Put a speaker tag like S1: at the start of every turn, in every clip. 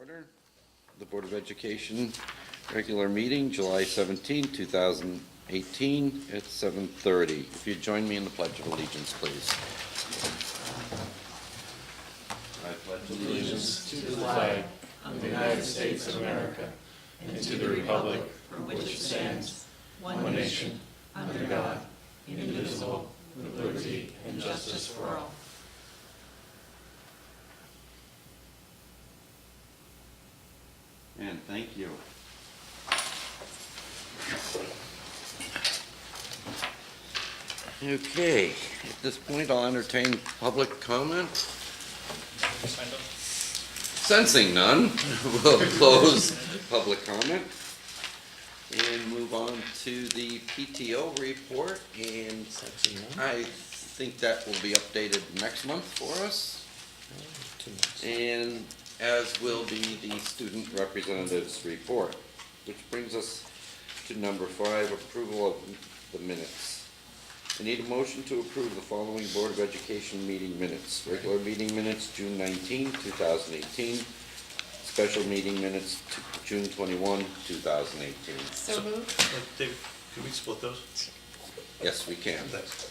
S1: Order. The Board of Education regular meeting, July 17, 2018 at 7:30. If you'd join me in the Pledge of Allegiance, please. I pledge
S2: Allegiance to the flag of the United States of America and to the republic for which it stands, one nation, under God, indivisible, with liberty and justice for all.
S1: And thank you. Okay, at this point, I'll entertain public comment. Sensing none, we'll close public comment and move on to the PTO report. And I think that will be updated next month for us.
S2: 2 months.
S1: And as will be the student representatives report, which brings us to number 5, approval of the minutes. I need a motion to approve the following Board of Education meeting minutes. Regular meeting minutes, June 19, 2018. Special meeting minutes, June 21, 2018.
S3: So moved.
S2: David, can we split those?
S1: Yes, we can.
S2: Thanks.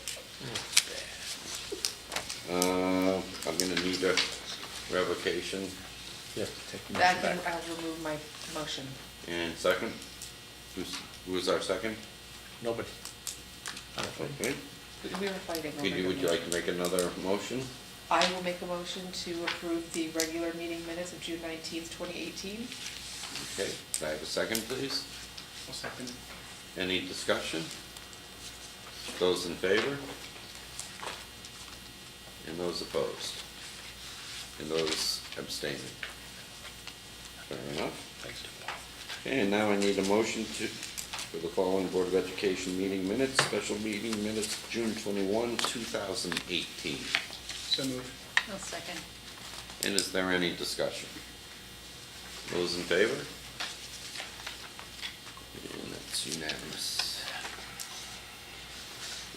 S1: I'm gonna need a revocation
S2: Yeah.
S3: That, I'll remove my motion.
S1: and second. Who's our second?
S2: Nobody.
S1: Okay.
S3: We were fighting over
S1: Would you like to make another motion?
S3: I will make a motion to approve the regular meeting minutes of June 19th, 2018.
S1: Okay, can I have a second, please?
S2: I'll second.
S1: Any discussion? Those in favor? And those opposed? And those abstaining? Fair enough.
S2: Thanks.
S1: Okay, and now I need a motion for the following Board of Education meeting minutes, special meeting minutes, June 21, 2018.
S2: So moved.
S3: I'll second.
S1: And is there any discussion? Those in favor? And that's unanimous.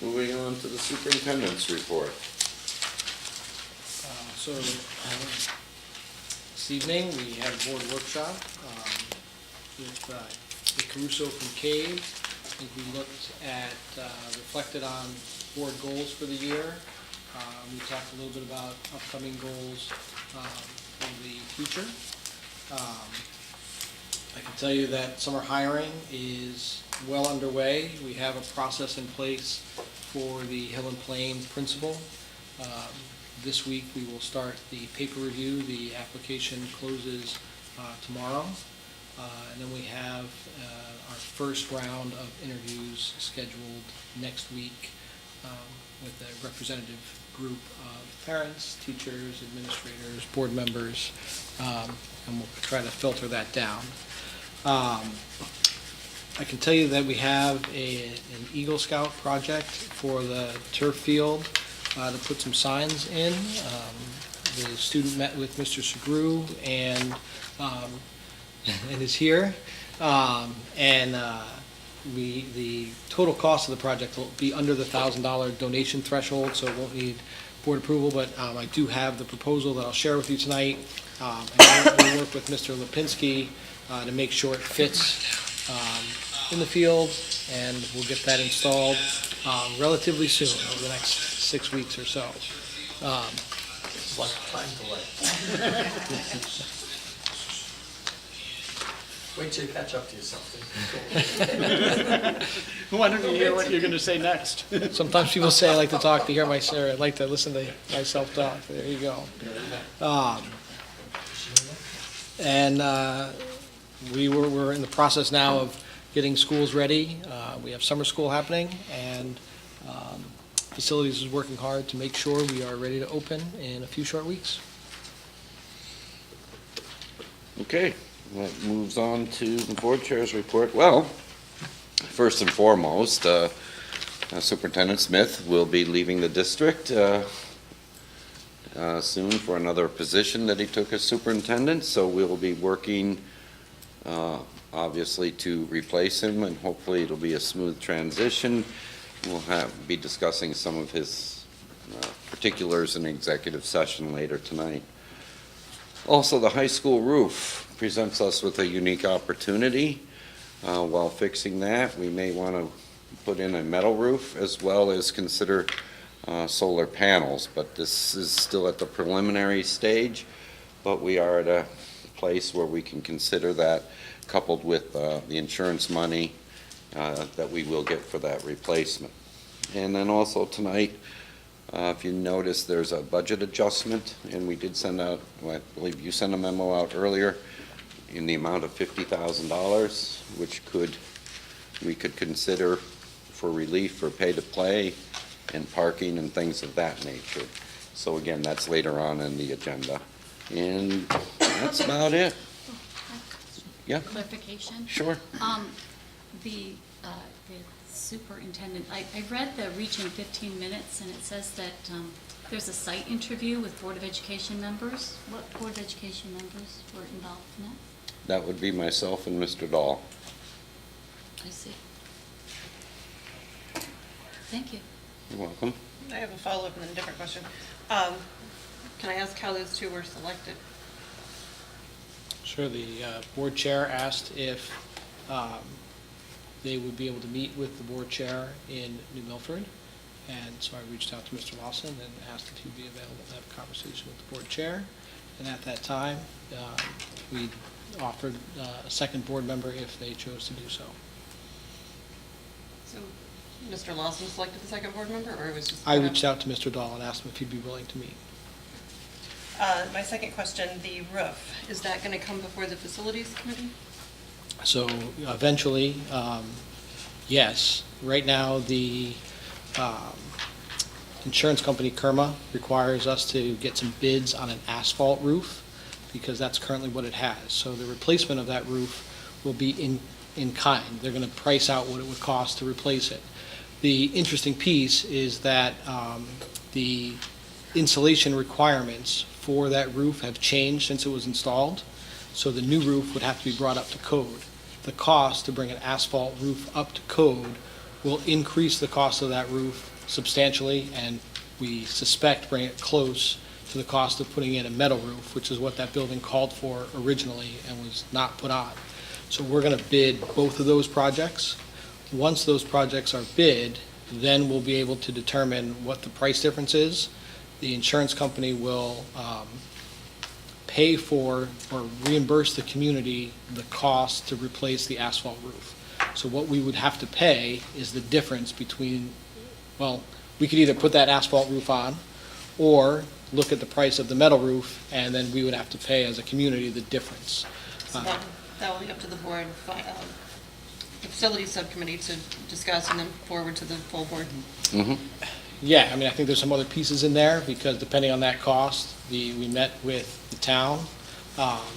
S1: Moving on to the superintendent's report.
S4: This evening, we had a board workshop with Nick Caruso from CAVE. I think we looked at, reflected on board goals for the year. We talked a little bit about upcoming goals for the future. I can tell you that summer hiring is well underway. We have a process in place for the Hill and Plain principal. This week, we will start the paper review. The application closes tomorrow. And then we have our first round of interviews scheduled next week with a representative group of parents, teachers, administrators, board members, and we'll try to filter that down. I can tell you that we have an Eagle Scout project for the turf field to put some signs in. The student met with Mr. Segru and is here. The total cost of the project will be under the $1,000 donation threshold, so it won't need board approval, but I do have the proposal that I'll share with you tonight. And we'll work with Mr. Lipinski to make sure it fits in the field, and we'll get that installed relatively soon, over the next 6 weeks or so.
S2: It's like time delay. Wait till you catch up to yourself.
S5: Why don't you hear what you're going to say next?
S4: Sometimes people say I like to talk to hear I like to listen to myself talk. There you go. We're in the process now of getting schools ready. We have summer school happening, and facilities is working hard to make sure we are ready to open in a few short weeks.
S1: Okay, that moves on to the board chair's report. Well, first and foremost, Superintendent Smith will be leaving the district soon for another position that he took as superintendent, so we'll be working obviously to replace him, and hopefully it'll be a smooth transition. We'll be discussing some of his particulars in executive session later tonight. Also, the high school roof presents us with a unique opportunity. While fixing that, we may want to put in a metal roof as well as consider solar panels, but this is still at the preliminary stage, but we are at a place where we can consider that, coupled with the insurance money that we will get for that replacement. And then also tonight, if you notice, there's a budget adjustment, and we did send out, well, I believe you sent a memo out earlier, in the amount of $50,000, which we could consider for relief for pay-to-play and parking and things of that nature. So again, that's later on in the agenda. And that's about it. Yeah?
S6: Clarification?
S1: Sure.
S6: The superintendent, I read the reach in 15 minutes, and it says that there's a site interview with Board of Education members. What Board of Education members were involved in that?
S1: That would be myself and Mr. Dahl.
S6: I see. Thank you.
S1: You're welcome.
S7: I have a follow-up and then a different question. Can I ask how those two were selected?
S4: Sure, the board chair asked if they would be able to meet with the board chair in New Milford, and so I reached out to Mr. Lawson and asked if he'd be available to have a conversation with the board chair. And at that time, we offered a second board member if they chose to do so.
S7: So Mr. Lawson selected the second board member, or it was just?
S4: I reached out to Mr. Dahl and asked him if he'd be willing to meet.
S7: My second question, the roof, is that going to come before the facilities committee?
S4: So eventually, yes. Right now, the insurance company, Kerma, requires us to get some bids on an asphalt roof because that's currently what it has. So the replacement of that roof will be in kind. They're going to price out what it would cost to replace it. The interesting piece is that the insulation requirements for that roof have changed since it was installed. So the new roof would have to be brought up to code. The cost to bring an asphalt roof up to code will increase the cost of that roof substantially, and we suspect bring it close to the cost of putting in a metal roof, which is what that building called for originally and was not put on. So we're going to bid both of those projects. Once those projects are bid, then we'll be able to determine what the price difference is. The insurance company will pay for or reimburse the community the cost to replace the asphalt roof. So what we would have to pay is the difference between, well, we could either put that asphalt roof on or look at the price of the metal roof, and then we would have to pay as a community the difference.
S7: So that will be up to the board, the facilities subcommittee to discuss and then forward to the full board.
S1: Mm-hmm.
S4: Yeah, I mean, I think there's some other pieces in there, because depending on that cost, we met with the town,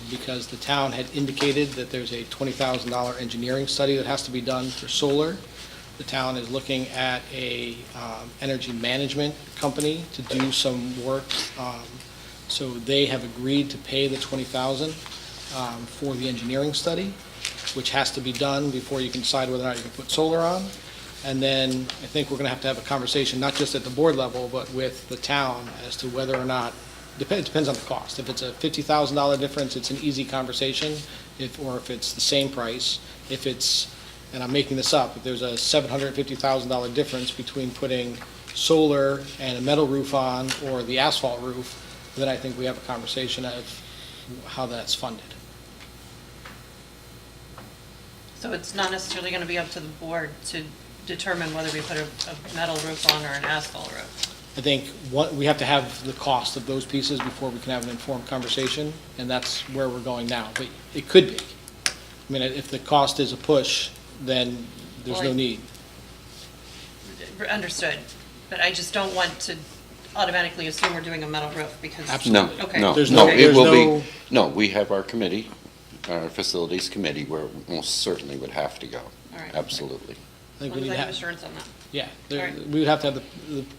S4: because the town had indicated that there's a $20,000 engineering study that has to be done for solar. The town is looking at a energy management company to do some work. So they have agreed to pay the $20,000 for the engineering study, which has to be done before you can decide whether or not you can put solar on. And then I think we're going to have a conversation, not just at the board level, but with the town as to whether or not, it depends on the cost. If it's a $50,000 difference, it's an easy conversation, or if it's the same price. If it's, and I'm making this up, if there's a $750,000 difference between putting solar and a metal roof on or the asphalt roof, then I think we have a conversation of how that's funded.
S7: So it's not necessarily going to be up to the board to determine whether we put a metal roof on or an asphalt roof?
S4: I think we have to have the cost of those pieces before we can have an informed conversation, and that's where we're going now. But it could be. I mean, if the cost is a push, then there's no need.
S7: Understood, but I just don't want to automatically assume we're doing a metal roof because.
S4: Absolutely.
S1: No,
S7: Okay.
S1: no,
S4: There's
S1: no,
S4: no-
S1: it
S4: there's
S1: will
S4: no-
S1: be, no, we have our committee, our facilities committee, where it most certainly would have to go.
S7: All right.
S1: Absolutely.
S4: I think
S7: As
S4: we
S7: long
S4: need
S7: as
S4: to
S7: I
S4: have,
S7: have assurance on that.
S4: yeah,
S7: All right.
S4: we would have to have,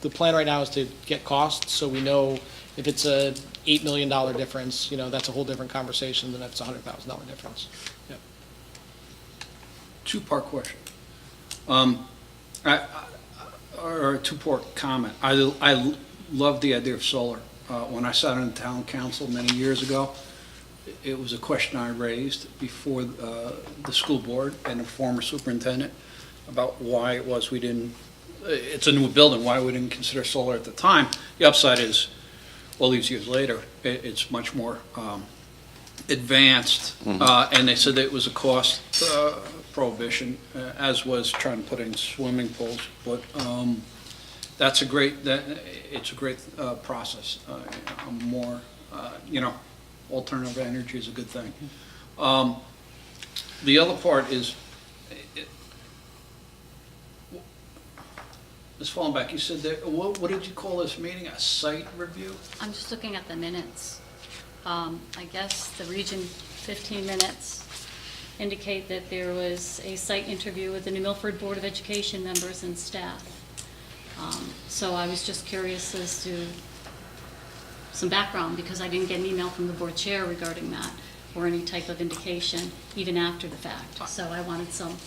S4: the plan right now is to get costs, so we know if it's a $8 million difference, that's a whole different conversation than if it's a $100,000 difference. Yep.
S2: Two-part question. Or a two-part comment. I love the idea of solar. When I sat on the town council many years ago,
S5: it was a question I raised before the school board and the former superintendent about why it was we didn't, it's a new building, why we didn't consider solar at the time. The upside is, all these years later, it's much more advanced, and they said that it was a cost prohibition, as was trying to put in swimming pools, but it's a great process. More, alternative energy is a good thing. The other part is, Ms. Fallenbach, you said that, what did you call this meeting, a site review?
S6: I'm just looking at the minutes. I guess the region 15 minutes indicate that there was a site interview with the New Milford Board of Education members and staff. So I was just curious as to some background, because I didn't get an email from the board chair regarding that, or any type of indication, even after the fact. So I wanted some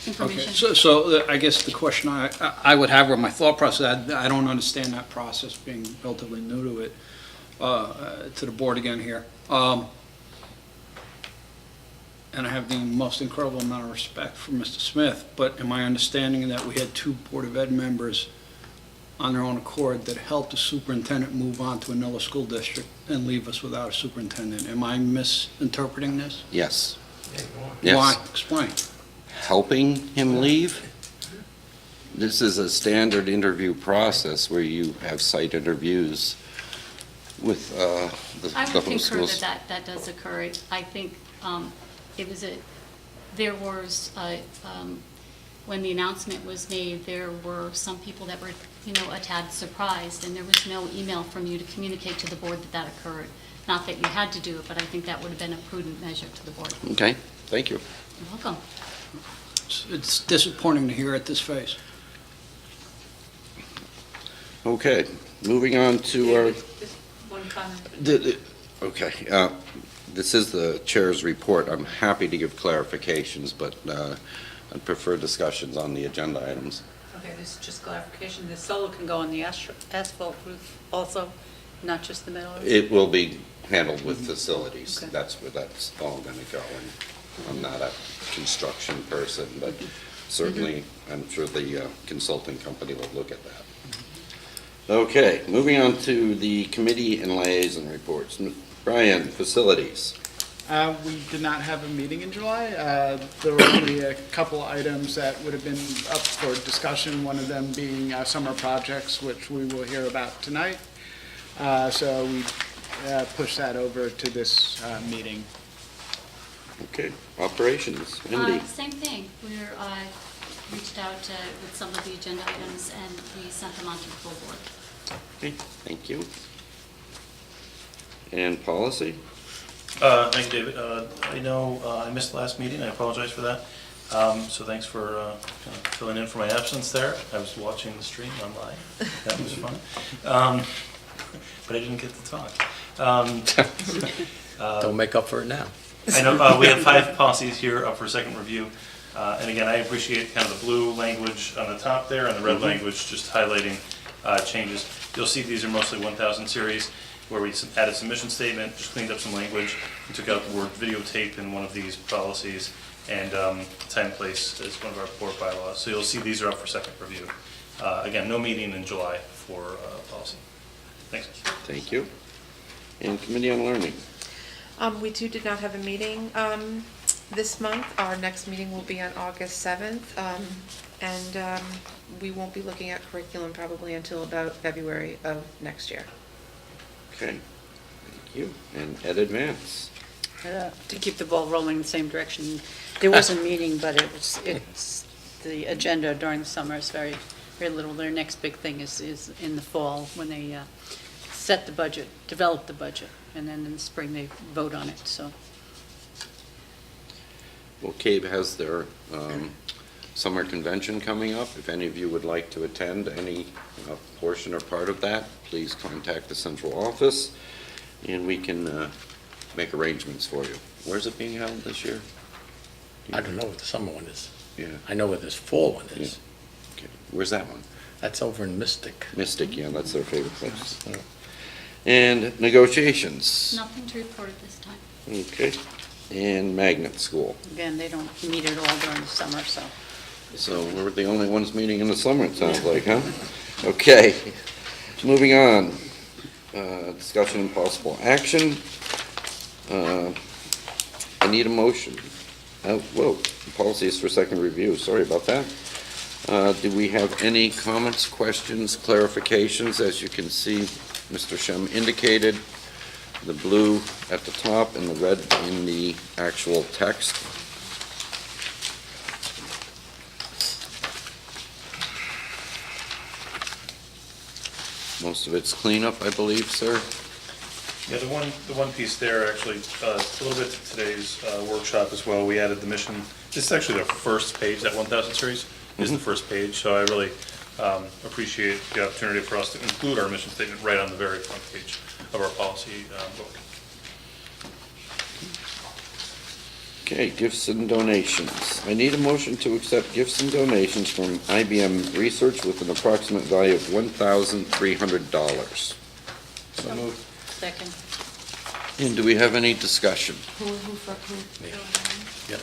S6: information.
S5: Okay, so I guess the question I would have, or my thought process, I don't understand that process, being relatively new to it, to the board again here. And I have the most incredible amount of respect for Mr. Smith, but am I understanding that we had 2 Board of Ed members on their own accord that helped the superintendent move on to another school district and leave us without a superintendent? Am I misinterpreting this?
S1: Yes.
S5: Why?
S1: Yes.
S5: Explain.
S1: Helping him leave? This is a standard interview process where you have site interviews with
S6: I
S1: the
S6: would
S1: whole
S6: concur
S1: schools.
S6: that does occur. I think there was, when the announcement was made, there were some people that were, a tad surprised, and there was no email from you to communicate to the board that that occurred. Not that you had to do it, but I think that would have been a prudent measure to the board.
S1: Okay, thank you.
S6: You're welcome.
S5: It's disappointing to hear at this phase.
S1: Okay, moving on to our,
S7: Just one comment.
S1: okay, this is the chair's report. I'm happy to give clarifications, but I'd prefer discussions on the agenda items.
S8: Okay, this is just clarification. The solar can go on the asphalt roof also, not just the metal roof?
S1: It will be handled with facilities.
S8: Okay.
S1: That's where that's all going to go. And I'm not a construction person, but certainly I'm sure the consulting company will look at that. Okay, moving on to the committee and liaison reports. Brian, facilities.
S5: We did not have a meeting in July. There were only a couple items that would have been up for discussion, one of them being summer projects, which we will hear about tonight. So we pushed that over to this meeting.
S1: Okay, operations. Mindy.
S6: Same thing. We're reached out with some of the agenda items, and we sent them on to the full board.
S1: Okay, thank you. And policy?
S2: Thank you, David. I know I missed the last meeting. I apologize for that. So thanks for kind of filling in for my absence there. I was watching the stream online. That was fun. But I didn't get to talk.
S9: Don't make up for it now.
S2: I know we have 5 policies here up for second review. And again, I appreciate kind of the blue language on the top there and the red language just highlighting changes. You'll see these are mostly 1000 series, where we added submission statement, just cleaned up some language, and took out the word videotape in one of these policies, and time place is one of our board bylaws. So you'll see these are up for second review. Again, no meeting in July for policy. Thanks.
S1: Thank you. And committee on learning.
S3: We too did not have a meeting this month. Our next meeting will be on August 7th, and we won't be looking at curriculum probably until about February of next year.
S1: Okay, thank you. And Ed Advance.
S8: To keep the ball rolling in the same direction, there was a meeting, but it's the agenda during the summer is very, very little. Their next big thing is in the fall, when they set the budget, develop the budget, and then in the spring they vote on it, so.
S1: Well, CABE has their summer convention coming up. If any of you would like to attend any portion or part of that, please contact the central office, and we can make arrangements for you. Where's it being held this year?
S9: I don't know what the summer one is.
S1: Yeah.
S9: I know what this fall one is.
S1: Okay. Where's that one?
S9: That's over in Mystic.
S1: Mystic, yeah, that's their favorite place. And negotiations.
S6: Nothing to report at this time.
S1: Okay. And magnet school.
S8: Again, they don't meet at all during the summer, so.
S1: So we're the only ones meeting in the summer, it sounds like, huh? Okay, moving on. Discussion and possible action. I need a motion. Whoa, policy is for second review, sorry about that. Do we have any comments, questions, clarifications? As you can see, Mr. Shem indicated the blue at the top and the red in the actual text. Most of it's cleanup, I believe, sir.
S2: Yeah, the one piece there, actually, a little bit to today's workshop as well, we added the mission. This is actually the first page, that 1,000 series is the first page, so I really appreciate the opportunity for us to include our mission statement right on the very front page of our policy book.
S1: Okay, gifts and donations. I need a motion to accept gifts and donations from IBM Research with an approximate value of $1,300.
S2: So moved.
S8: Second.
S1: And do we have any discussion?
S2: Yep.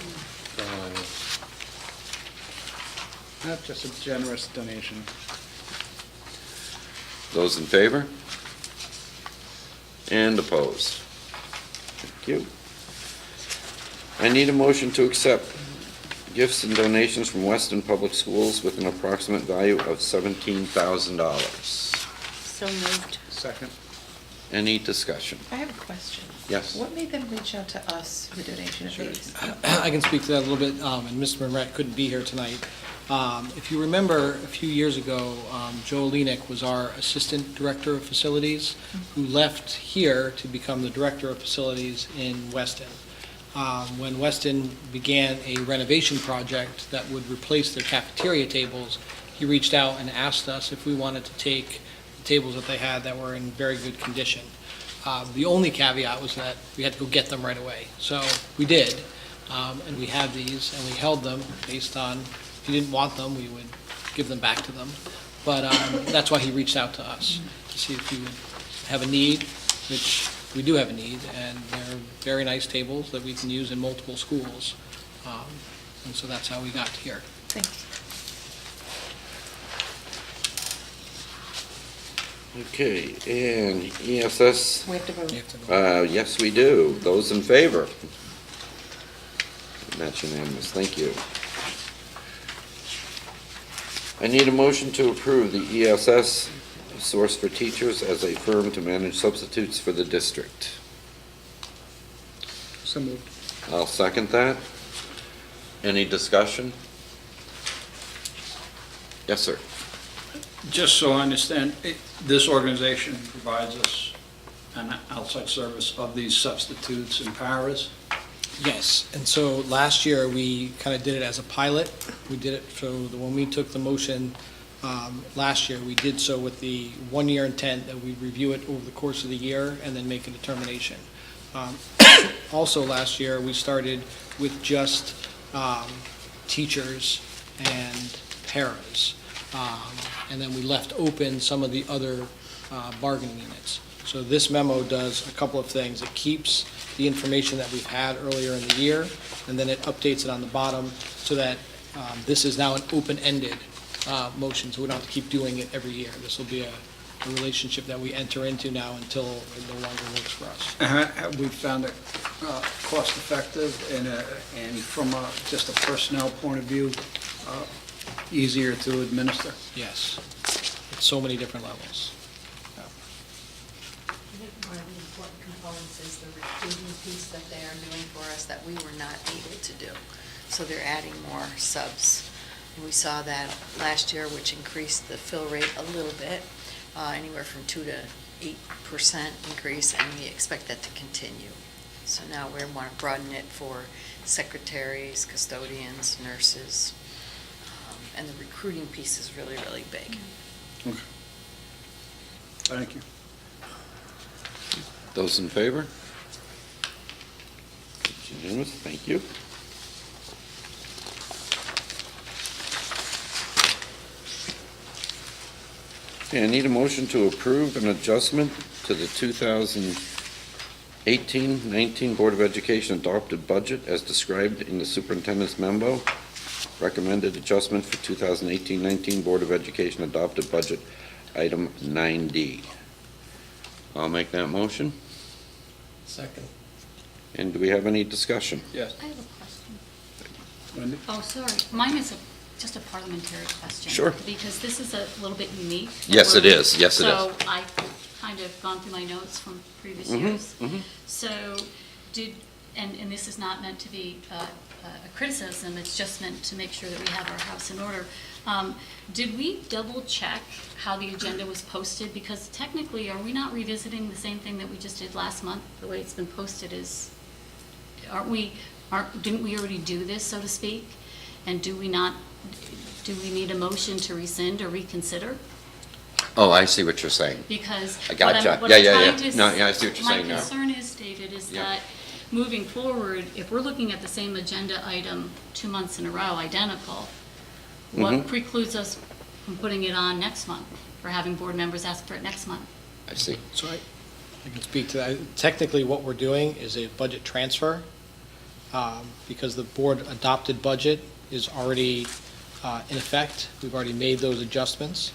S5: Not just a generous donation.
S1: Those in favor? And opposed? Thank you. I need a motion to accept gifts and donations from Weston Public Schools with an approximate value of $17,000.
S8: So moved.
S5: Second.
S1: Any discussion?
S3: I have a question.
S1: Yes.
S3: What made them reach out to us for the donation of these?
S4: I can speak to that a little bit, and Mr. Monrett couldn't be here tonight. If you remember, a few years ago, Joe Leanick was our Assistant Director of Facilities, who left here to become the Director of Facilities in Weston. When Weston began a renovation project that would replace their cafeteria tables, he reached out and asked us if we wanted to take the tables that they had that were in very good condition. The only caveat was that we had to go get them right away. So we did, and we had these, and we held them based on, if he didn't want them, we would give them back to them. But that's why he reached out to us, to see if we would have a need, which we do have a need, and they're very nice tables that we can use in multiple schools. And so that's how we got here.
S3: Thanks.
S1: Okay, and ESS,
S3: We have to vote.
S4: You have to vote.
S1: yes, we do. Those in favor? That's unanimous, thank you. I need a motion to approve the ESS Source for Teachers as a firm to manage substitutes for the district.
S5: So moved.
S1: I'll second that. Any discussion? Yes, sir.
S10: Just so I understand, this organization provides us an outside service of these substitutes and paras?
S4: Yes, and so last year, we kind of did it as a pilot. We did it, so when we took the motion last year, we did so with the one-year intent that we'd review it over the course of the year and then make a determination. Also, last year, we started with just teachers and paras. And then we left open some of the other bargaining units. So this memo does a couple of things. It keeps the information that we've had earlier in the year, and then it updates it on the bottom so that this is now an open-ended motion, so we don't have to keep doing it every year. This will be a relationship that we enter into now until it no longer works for us.
S10: Have we found it cost-effective and from just a personnel point of view, easier to administer?
S4: Yes, at so many different levels.
S11: I think one of the important components is the recruiting piece that they are doing for us that we were not able to do. So they're adding more subs. And we saw that last year, which increased the fill rate a little bit, anywhere from 2 to 8% increase, and we expect that to continue. So now we want to broaden it for secretaries, custodians, nurses, and the recruiting piece is really, really big.
S10: Okay. Thank you.
S1: Those in favor? It's unanimous, thank you. Okay, I need a motion to approve an adjustment to the 2018-19 Board of Education adopted budget as described in the superintendent's memo. Recommended adjustment for 2018-19 Board of Education adopted budget, item 9D. I'll make that motion.
S9: Second.
S1: And do we have any discussion?
S10: Yes.
S6: I have a question.
S10: Wendy?
S6: Oh, sorry. Mine is just a parliamentary question.
S1: Sure.
S6: Because this is a little bit unique.
S1: Yes, it is. Yes, it is.
S6: So I've kind of gone through my notes from previous years. So and this is not meant to be a criticism, it's just meant to make sure that we have our house in order. Did we double check how the agenda was posted? Because technically, are we not revisiting the same thing that we just did last month? The way it's been posted is, didn't we already do this, so to speak? And do we need a motion to rescind or reconsider?
S1: Oh, I see what you're saying.
S6: Because
S1: I gotcha.
S6: what I'm
S1: Yeah.
S6: trying to
S1: No, yeah, I see what you're saying now.
S6: My concern is, David, is
S1: Yeah.
S6: that moving forward, if we're looking at the same agenda item 2 months in a row, identical, what precludes us from putting it on next month, or having board members ask for it next month?
S1: I see.
S4: So I can speak to that. Technically, what we're doing is a budget transfer, because the board adopted budget is already in effect. We've already made those adjustments.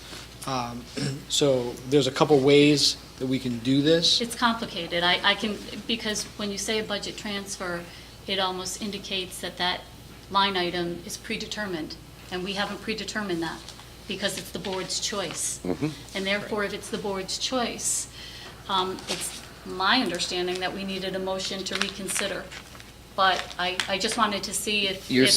S4: So there's a couple ways that we can do this.
S6: It's complicated. I can, because when you say a budget transfer, it almost indicates that that line item is predetermined, and we haven't predetermined that, because it's the board's choice. And therefore, if it's the board's choice, it's my understanding that we needed a motion to reconsider. But I just wanted to see if.
S1: You're
S6: if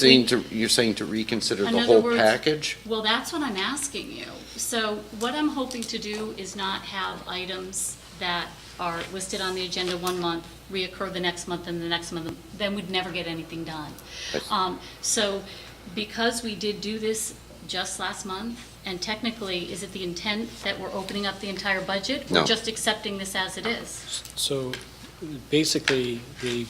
S1: saying to reconsider
S6: In
S1: the
S6: other
S1: whole
S6: words-
S1: package?
S6: Well, that's what I'm asking you. So what I'm hoping to do is not have items that are listed on the agenda 1 month, reoccur the next month and the next month, then we'd never get anything done. So because we did do this just last month, and technically, is it the intent that we're opening up the entire budget?
S1: No.
S6: Or just accepting this as it is?
S4: So basically, the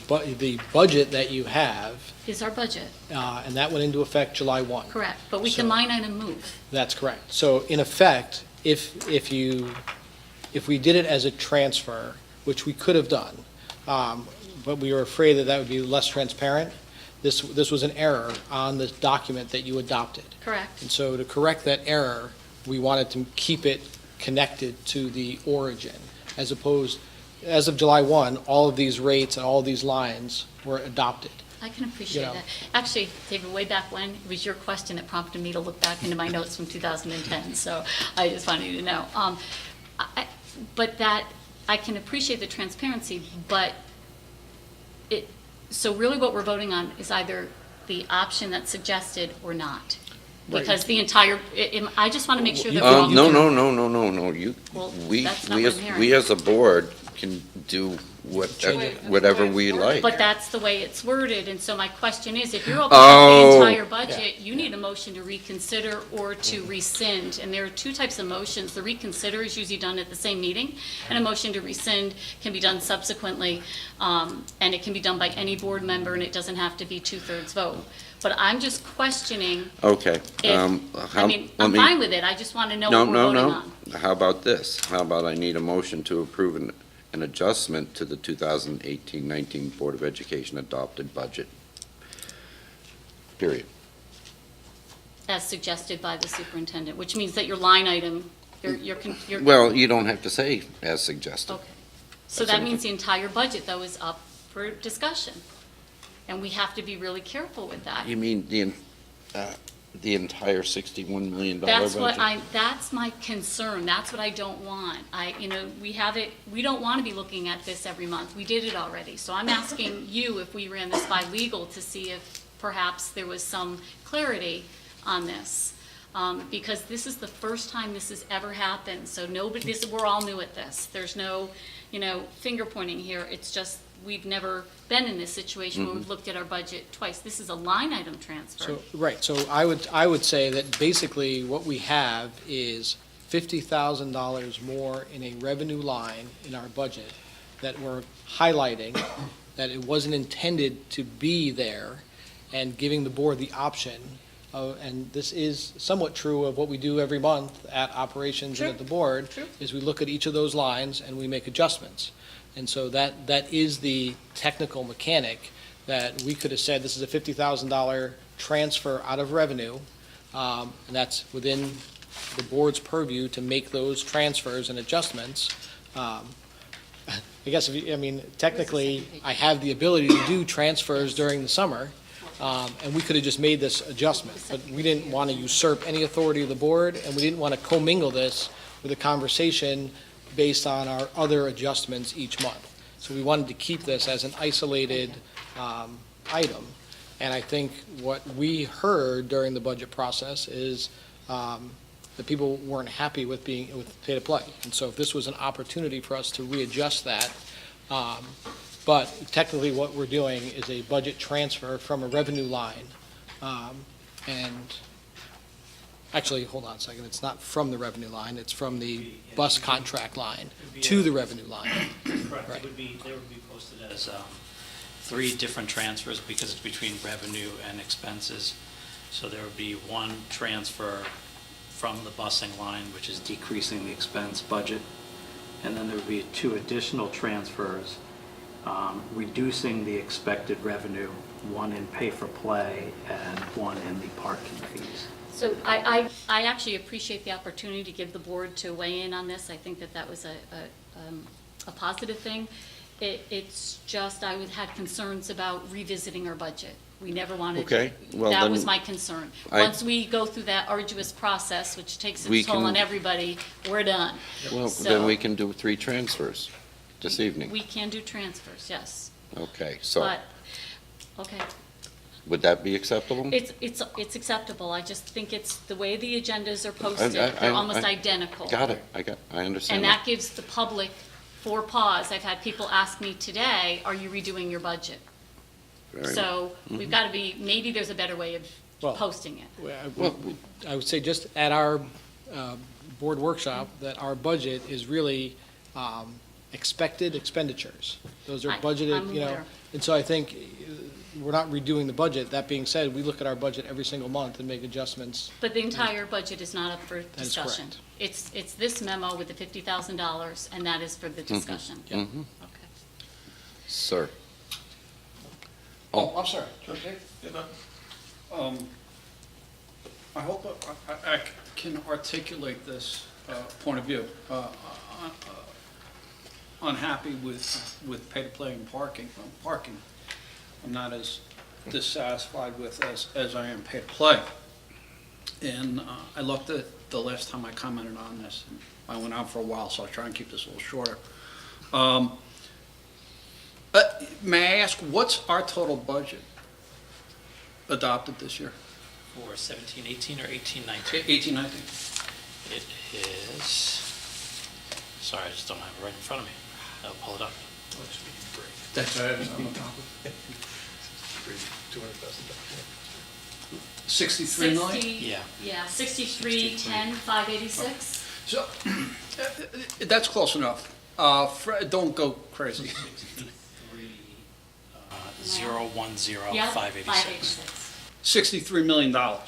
S4: budget that you have,
S6: Is our budget,
S4: and that went into effect July 1.
S6: correct? But we can
S4: So-
S6: line item move.
S4: That's correct. So in effect, if we did it as a transfer, which we could have done, but we were afraid that that would be less transparent, this was an error on the document that you adopted.
S6: Correct.
S4: And so to correct that error, we wanted to keep it connected to the origin, as opposed, as of July 1, all of these rates and all of these lines were adopted.
S6: I can appreciate
S4: You know.
S6: that. Actually, David, way back when, it was your question that prompted me to look back into my notes from 2010, so I just wanted you to know. But that, I can appreciate the transparency, but so really what we're voting on is either the option that's suggested or not. Because the entire, I just want to make sure that we're all.
S1: No.
S6: Well,
S1: We
S6: that's not what I'm hearing.
S1: as a board can do whatever we like.
S6: But that's the way it's worded, and so my question is, if you're opening up the entire budget, you need a motion to reconsider or to rescind, and there are 2 types of motions. The reconsider is usually done at the same meeting, and a motion to rescind can be done subsequently, and it can be done by any board member, and it doesn't have to be 2/3 vote. But I'm just questioning
S1: Okay.
S6: if, I'm fine with it, I just want to know what we're voting on.
S1: How about this? How about I need a motion to approve an adjustment to the 2018-19 Board of Education adopted budget. Period.
S6: As suggested by the superintendent, which means that your line item, you're.
S1: Well, you don't have to say as suggested.
S6: Okay. So that means the entire budget, though, is up for discussion. And we have to be really careful with that.
S1: You mean the entire $61 million budget?
S6: That's my concern. That's what I don't want. We don't want to be looking at this every month. We did it already. So I'm asking you if we ran this by legal to see if perhaps there was some clarity on this. Because this is the first time this has ever happened. So we're all new at this. There's no, finger pointing here. It's just, we've never been in this situation where we've looked at our budget twice. This is a line item transfer.
S4: So, right, so I would say that basically what we have is $50,000 more in a revenue line in our budget that we're highlighting, that it wasn't intended to be there, and giving the board the option and this is somewhat true of what we do every month at operations and at the board, is we look at each of those lines and we make adjustments. And so that is the technical mechanic that we could have said, this is a $50,000 transfer out of revenue, and that's within the board's purview to make those transfers and adjustments. I guess, technically, I have the ability to do transfers during the summer, and we could have just made this adjustment, but we didn't want to usurp any authority of the board, and we didn't want to commingle this with a conversation based on our other adjustments each month. So we wanted to keep this as an isolated item. And I think what we heard during the budget process is that people weren't happy with pay to play. And so if this was an opportunity for us to readjust that, but technically what we're doing is a budget transfer from a revenue line. And actually, hold on a second, it's not from the revenue line, it's from the bus contract line to the revenue line.
S2: Correct.
S4: Right.
S2: They would be posted as 3 different transfers because it's between revenue and expenses. So there would be one transfer from the busing line, which is decreasing the expense budget. And then there would be 2 additional transfers, reducing the expected revenue, one in pay for play and one in the parking fees.
S6: So I actually appreciate the opportunity to give the board to weigh in on this. I think that was a positive thing. It's just, I had concerns about revisiting our budget. We never wanted to.
S1: Okay, well,
S6: That
S1: then
S6: was my concern.
S1: I-
S6: Once we go through that arduous process, which takes
S1: We
S6: its toll
S1: can-
S6: on everybody, we're done.
S1: Well,
S6: So-
S1: then we can do 3 transfers this evening.
S6: We can do transfers, yes.
S1: Okay, so
S6: But, okay.
S1: would that be acceptable?
S6: It's acceptable. I just think it's, the way the agendas are posted,
S1: I-
S6: they're almost
S1: I
S6: identical.
S1: Got it, I understand
S6: And
S1: that.
S6: that gives the public 4 pause. I've had people ask me today, are you redoing your budget?
S1: Very-
S6: So we've got to be, maybe there's a better way of
S4: Well-
S6: posting it.
S1: Well,
S4: I would say just at our board workshop, that our budget is really expected expenditures. Those are
S6: I'm
S4: budgeted,
S6: aware.
S4: and so I think we're not redoing the budget. That being said, we look at our budget every single month and make adjustments.
S6: But the entire budget is not up for
S4: is
S6: discussion.
S4: correct.
S6: It's this memo with the $50,000, and that is for the discussion.
S1: Mhm.
S6: Okay.
S1: Sir,
S10: Oh, I'm sorry. I hope I can articulate this point of view. Unhappy with pay-to-play and parking. I'm not as dissatisfied with as I am pay-to-play. And I looked at the last time I commented on this. I went on for a while, so I'll try and keep this a little shorter. May I ask, what's our total budget adopted this year?
S2: For 17-18 or 18-19?
S10: 18-19.
S2: It is, sorry, I just don't have it right in front of me. I'll pull it up.
S10: That's on top of it. 63 million?
S2: Yeah.
S6: Yeah, 63,10,586.
S10: So, that's close enough. Don't go crazy.
S2: 010,586.
S6: 586.
S10: $63 million, a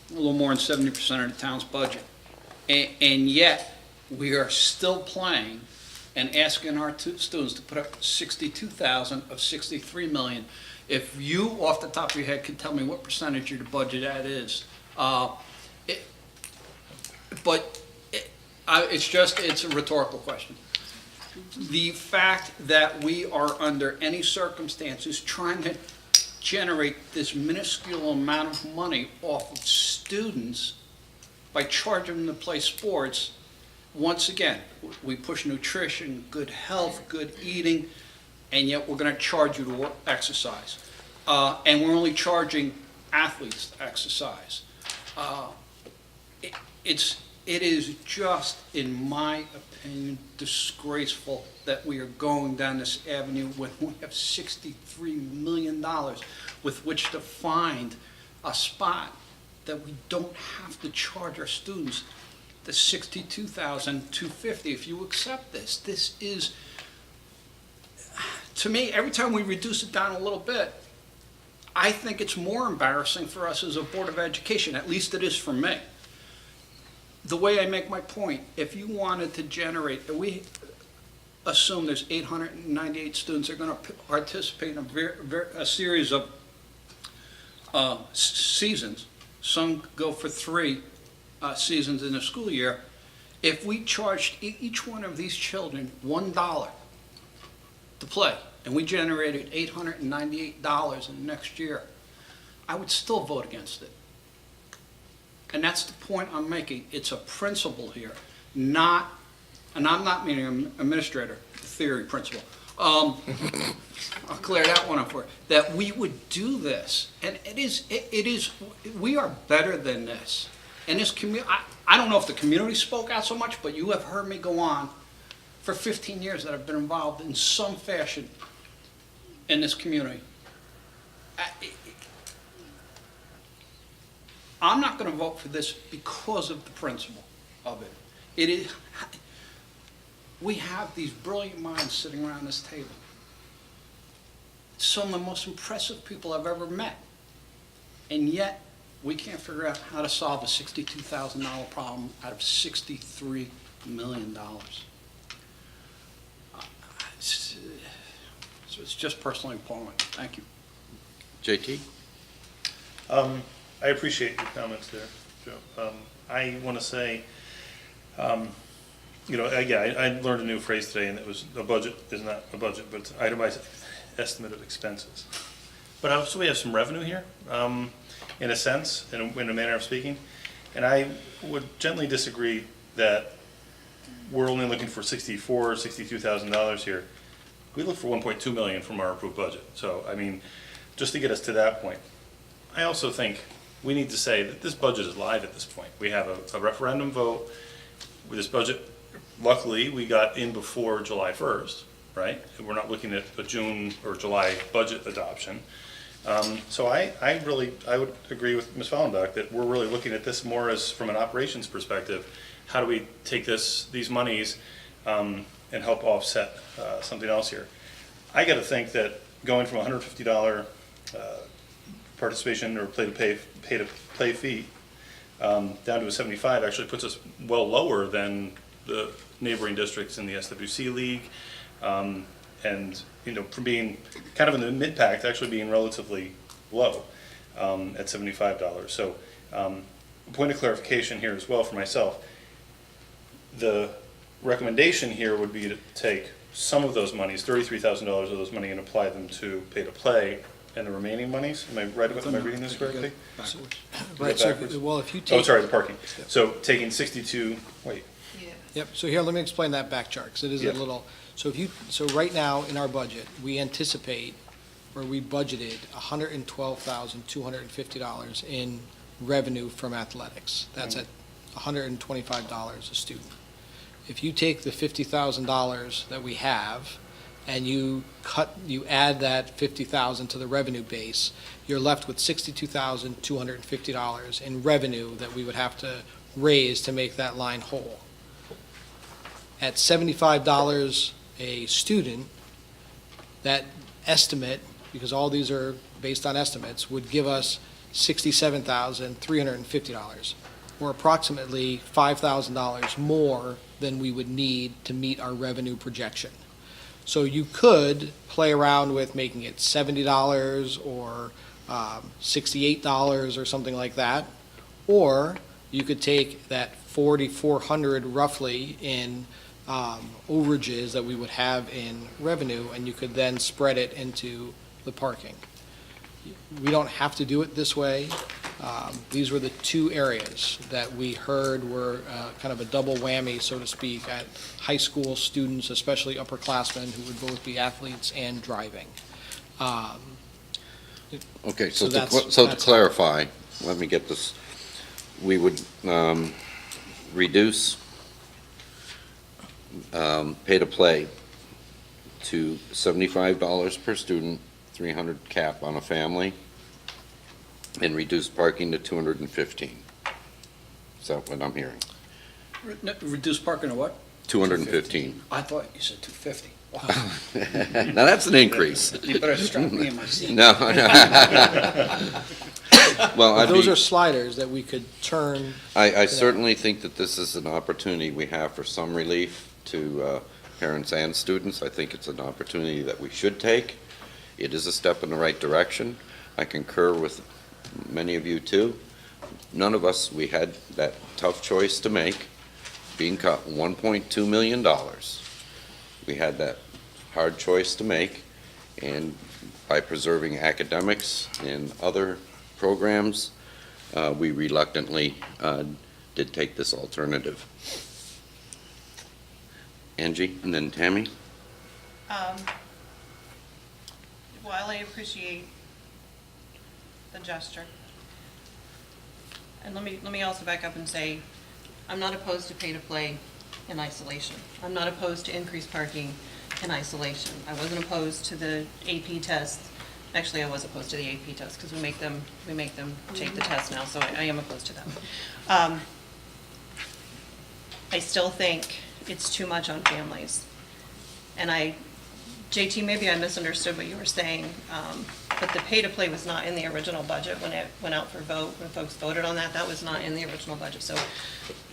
S10: little more than 70% of the town's budget. And yet, we are still playing and asking our students to put up 62,000 of 63 million. If you, off the top of your head, could tell me what percentage of the budget that is, it's a rhetorical question. The fact that we are under any circumstances trying to generate this minuscule amount of money off of students by charging them to play sports, once again, we push nutrition, good health, good eating, and yet we're going to charge you to exercise. And we're only charging athletes to exercise. It is just, in my opinion, disgraceful that we are going down this avenue when we have $63 million with which to find a spot that we don't have to charge our students the $62,250. If you accept this, this is, to me, every time we reduce it down a little bit, I think it's more embarrassing for us as a Board of Education, at least it is for me. The way I make my point, if you wanted to generate, we assume there's 898 students that are going to participate in a series of seasons. Some go for 3 seasons in a school year. If we charged each one of these children $1 to play, and we generated $898 in the next year, I would still vote against it. And that's the point I'm making. It's a principle here, not, and I'm not meaning an administrator, the theory principle. I'll clear that one up for you, that we would do this. And it is, we are better than this. And this I don't know if the community spoke out so much, but you have heard me go on for 15 years that I've been involved in some fashion in this community. I'm not going to vote for this because of the principle of it. It is, we have these brilliant minds sitting around this table. Some of the most impressive people I've ever met. And yet, we can't figure out how to solve a $62,000 problem out of $63 million. It's just personally appalling. Thank you.
S1: JT?
S12: I appreciate your comments there, Joe. I want to say, you know, I learned a new phrase today, and it was a budget is not a budget, but it's an itemized estimate of expenses. But also we have some revenue here, in a sense, in a manner of speaking. And I would gently disagree that we're only looking for $62,000 here. We look for $1.2 million from our approved budget. So, I mean, just to get us to that point. I also think we need to say that this budget is live at this point. We have a referendum vote with this budget. Luckily, we got in before July 1st, right? We're not looking at a June or July budget adoption. So I would agree with Ms. Fallenbach that we're really looking at this more as from an operations perspective. How do we take these monies and help offset something else here? I got to think that going from $150 participation or pay to play fee down to a $75 actually puts us well lower than the neighboring districts in the SWC league, and you know, from being kind of in the mid-pack to actually being relatively low at $75. So a point of clarification here as well for myself. The recommendation here would be to take some of those monies, $33,000 of those money, and apply them to pay to play, and the remaining monies. Am I reading this correctly?
S4: Backwards.
S12: Go
S4: Right, so,
S12: backwards?
S4: well, if you take.
S12: Oh, sorry, the parking. So taking 62. Wait.
S4: Yep, so here, let me explain that back chart, because it is a
S12: Yep.
S4: little, so right now, in our budget, we anticipate, or we budgeted $112,250 in revenue from athletics. That's at $125 a student. If you take the $50,000 that we have, and you add that $50,000 to the revenue base, you're left with $62,250 in revenue that we would have to raise to make that line whole. At $75 a student, that estimate, because all these are based on estimates, would give us $67,350, or approximately $5,000 more than we would need to meet our revenue projection. So you could play around with making it $70 or $68 or something like that, or you could take that $4,400 roughly in overages that we would have in revenue, and you could then spread it into the parking. We don't have to do it this way. These were the two areas that we heard were kind of a double whammy, so to speak, at high school students, especially upperclassmen, who would both be athletes and driving.
S1: Okay,
S4: So
S1: to
S4: that's-
S1: clarify, let me get this. We would reduce pay to play to $75 per student, 300 cap on a family, and reduce parking to $215. Is that what I'm hearing?
S10: Reduce parking to what?
S1: 215.
S10: I thought you said 250.
S1: Now, that's an increase.
S10: You better strap me in my seat.
S1: No, no. Well, I'd
S4: Those
S1: be-
S4: are sliders that we could turn.
S1: I certainly think that this is an opportunity we have for some relief to parents and students. I think it's an opportunity that we should take. It is a step in the right direction. I concur with many of you, too. None of us, we had that tough choice to make, being cut $1.2 million. We had that hard choice to make, and by preserving academics and other programs, we reluctantly did take this alternative. Angie, and then Tammy?
S7: While I appreciate the gesture, and let me also back up and say, I'm not opposed to pay-to-play in isolation. I'm not opposed to increased parking in isolation. I wasn't opposed to the AP test. Actually, I was opposed to the AP test because we make them take the test now, so I am opposed to them. I still think it's too much on families. And JT, maybe I misunderstood what you were saying, but the pay-to-play was not in the original budget when it went out for vote, when folks voted on that. That was not in the original budget, so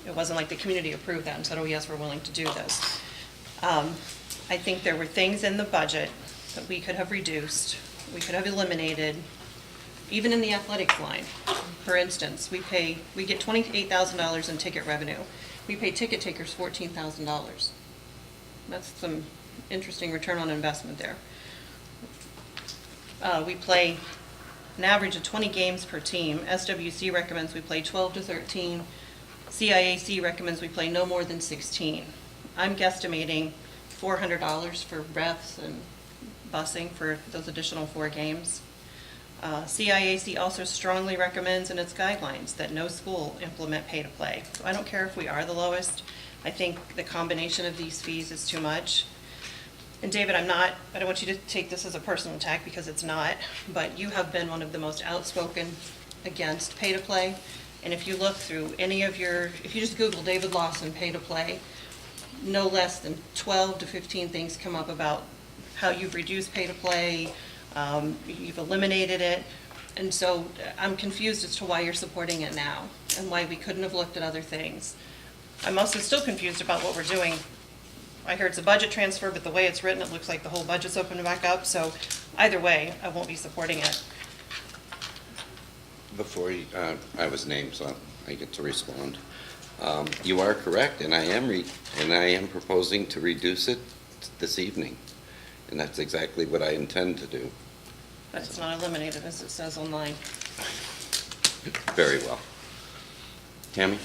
S7: it wasn't like the community approved that and said, oh, yes, we're willing to do this. I think there were things in the budget that we could have reduced, we could have eliminated, even in the athletics line. For instance, we get $28,000 in ticket revenue. We pay ticket takers $14,000. That's some interesting return on investment there. We play an average of 20 games per team. SWC recommends we play 12 to 13. CIAC recommends we play no more than 16. I'm guesstimating $400 for refs and busing for those additional 4 games. CIAC also strongly recommends in its guidelines that no school implement pay-to-play. So I don't care if we are the lowest. I think the combination of these fees is too much. And David, I don't want you to take this as a personal attack because it's not, but you have been one of the most outspoken against pay-to-play. And if you look through any of if you just Google David Lawson pay-to-play, no less than 12 to 15 things come up about how you've reduced pay-to-play, you've eliminated it. And so I'm confused as to why you're supporting it now and why we couldn't have looked at other things. I'm also still confused about what we're doing. I heard it's a budget transfer, but the way it's written, it looks like the whole budget's opened back up. So either way, I won't be supporting it.
S1: Before I was named, so I get to respond. You are correct, and I am proposing to reduce it this evening, and that's exactly what I intend to do.
S7: But it's not eliminated, as it says online.
S1: Very well. Tammy?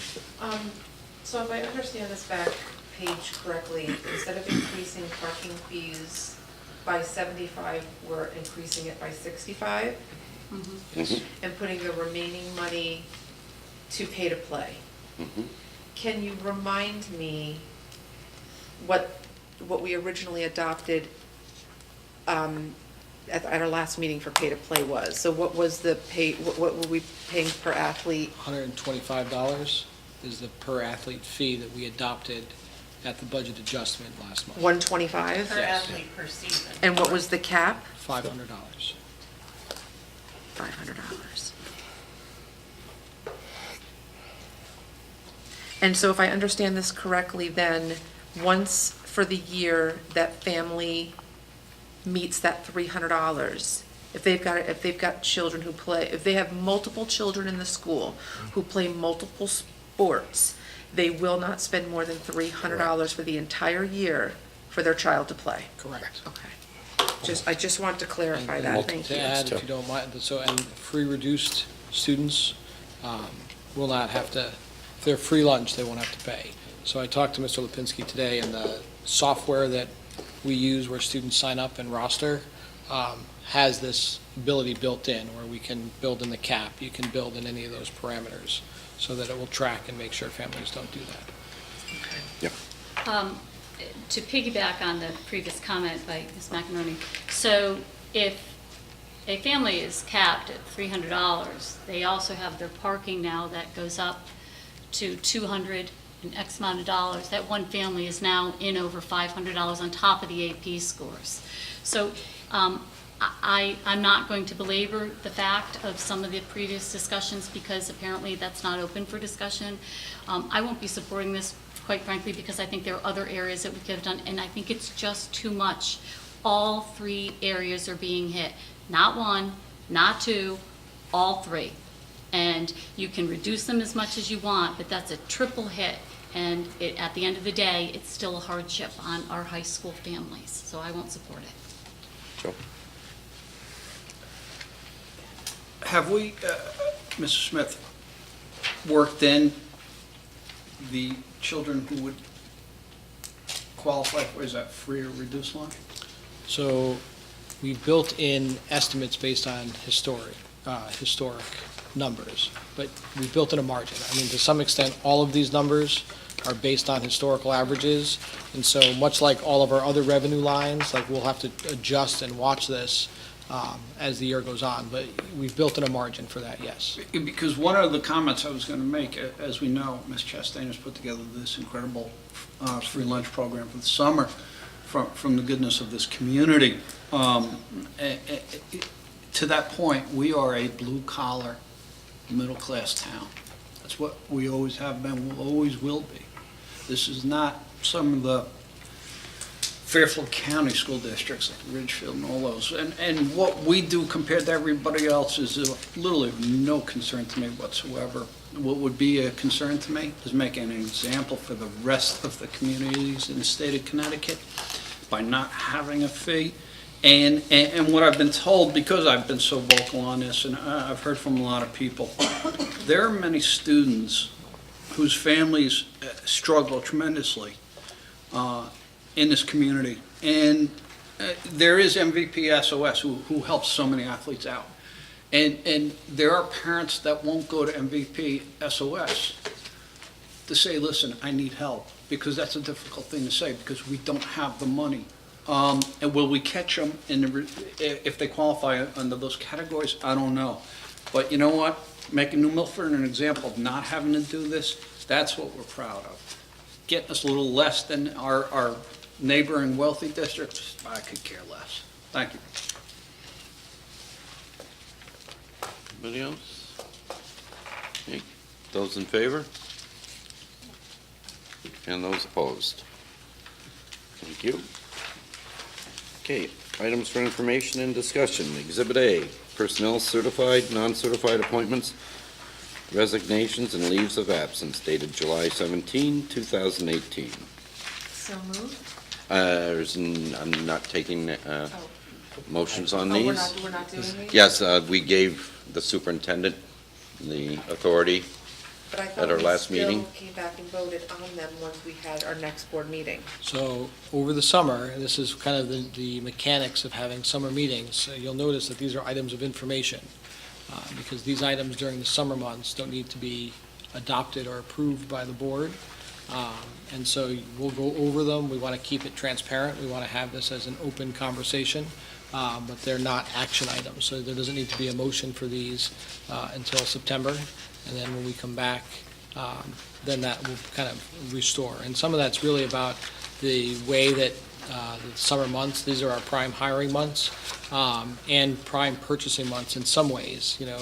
S3: So if I understand this back page correctly, instead of increasing parking fees by 75, we're increasing it by 65?
S1: Mhm.
S3: And putting the remaining money to pay to play.
S1: Mhm.
S3: Can you remind me what we originally adopted at our last meeting for pay to play was? So what was the pay, what were we paying per athlete?
S4: $125 is the per athlete fee that we adopted at the budget adjustment last month.
S3: 125?
S7: Per athlete per season.
S3: And what was the cap?
S4: $500.
S3: $500. And so if I understand this correctly, then once for the year that family meets that $300, if they've got children who play, if they have multiple children in the school who play multiple sports, they will not spend more than $300 for the entire year for their child to play.
S4: Correct.
S3: Okay. I just want to clarify
S4: And
S3: that, thank
S4: to
S3: you.
S4: add, if you don't mind, and free reduced students will not have to, if they're free lunch, they won't have to pay. So I talked to Mr. Lipinski today, and the software that we use where students sign up and roster has this ability built in where we can build in the cap, you can build in any of those parameters so that it will track and make sure families don't do that.
S1: Yeah.
S6: To piggyback on the previous comment by Ms. McInerney, so if a family is capped at $300, they also have their parking now that goes up to $250. an X amount of dollars, that one family is now in over $500 on top of the AP scores. So I'm not going to belabor the fact of some of the previous discussions because apparently that's not open for discussion. I won't be supporting this, quite frankly, because I think there are other areas that we could have done, and I think it's just too much. All three areas are being hit. Not one, not two, all three. And you can reduce them as much as you want, but that's a triple hit. And at the end of the day, it's still a hardship on our high school families, so I won't support it.
S1: Joe?
S10: Have we, Mr. Smith, worked in the children who would qualify for, is that free or reduced lunch?
S4: So we built in estimates based on historic numbers, but we built in a margin. I mean, to some extent, all of these numbers are based on historical averages, and so much like all of our other revenue lines, like we'll have to adjust and watch this as the year goes on, but we've built in a margin for that, yes.
S10: Because one of the comments I was going to make, as we know, Ms. Chastain has put together this incredible free lunch program for the summer from the goodness of this community. To that point, we are a blue-collar, middle-class town. That's what we always have been, we always will be. This is not some of the Fairfield County school districts like Ridgefield and all those. And what we do compared to everybody else is literally no concern to me whatsoever. What would be a concern to me is making an example for the rest of the communities in the state of Connecticut by not having a fee. And what I've been told, because I've been so vocal on this, and I've heard from a lot of people, there are many students whose families struggle tremendously in this community. And there is MVP SOS who helps so many athletes out. And there are parents that won't go to MVP SOS to say, listen, I need help, because that's a difficult thing to say because we don't have the money. And will we catch them if they qualify under those categories? I don't know. But you know what? Making New Milford an example of not having to do this, that's what we're proud of. Getting us a little less than our neighboring wealthy districts, I could care less. Thank you.
S1: Anybody else? Okay. Those in favor? And those opposed? Thank you. Okay, items for information and discussion. Exhibit A, personnel certified, non-certified appointments, resignations, and leaves of absence dated July 17, 2018.
S3: So moved.
S1: I'm not taking motions on these.
S3: We're not doing these?
S1: Yes, we gave the superintendent the authority.
S3: But I
S1: at
S3: thought
S1: our
S3: we
S1: last
S3: still
S1: meeting.
S3: came back and voted on them once we had our next board meeting.
S4: So over the summer, and this is kind of the mechanics of having summer meetings, you'll notice that these are items of information, because these items during the summer months don't need to be adopted or approved by the board. And so we'll go over them. We want to keep it transparent. We want to have this as an open conversation, but they're not action items. So there doesn't need to be a motion for these until September. And then when we come back, then that will kind of restore. And some of that's really about the way that the summer months, these are our prime hiring months, and prime purchasing months in some ways. You know,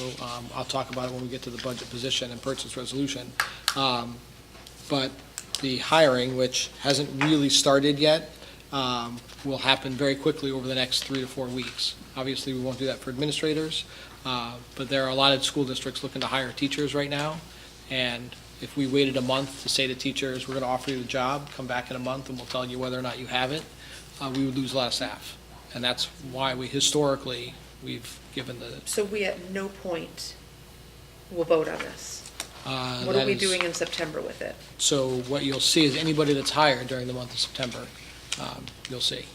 S4: I'll talk about it when we get to the budget position and purchase resolution. But the hiring, which hasn't really started yet, will happen very quickly over the next 3 to 4 weeks. Obviously, we won't do that for administrators, but there are a lot of school districts looking to hire teachers right now, and if we waited a month to say to teachers, we're going to offer you the job, come back in a month and we'll tell you whether or not you have it, we would lose a lot of staff. And that's why historically, we've given the...
S3: So we at no point will vote on this? What are we doing in September with it?
S4: So what you'll see is anybody that's hired during the month of September, you'll see.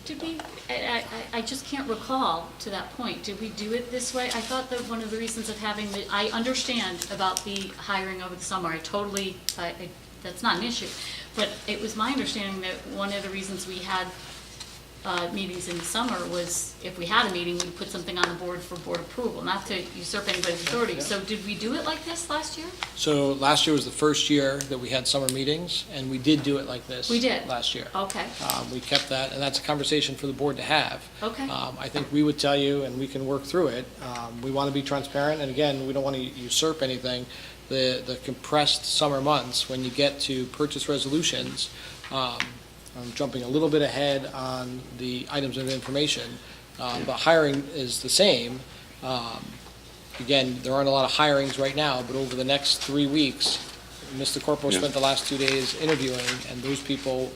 S6: Did we, I just can't recall to that point, did we do it this way? I thought that one of the reasons of having the, I understand about the hiring over the summer, I totally, that's not an issue, but it was my understanding that one of the reasons we had meetings in the summer was, if we had a meeting, we'd put something on the board for board approval, not to usurp anybody's authority.
S4: Yeah.
S6: So did we do it like this last year?
S4: So last year was the first year that we had summer meetings, and we did do it like this.
S6: We did?
S4: Last year.
S6: Okay,
S4: We kept that, and that's a conversation for the board to have.
S6: okay.
S4: I think we would tell you, and we can work through it, we want to be transparent, and again, we don't want to usurp anything. The compressed summer months, when you get to purchase resolutions, I'm jumping a little bit ahead on the items of information, but hiring is the same. Again, there aren't a lot of hirings right now, but over the next 3 weeks, Mr. Corpo
S1: Yeah.
S4: spent the last 2 days interviewing, and those people,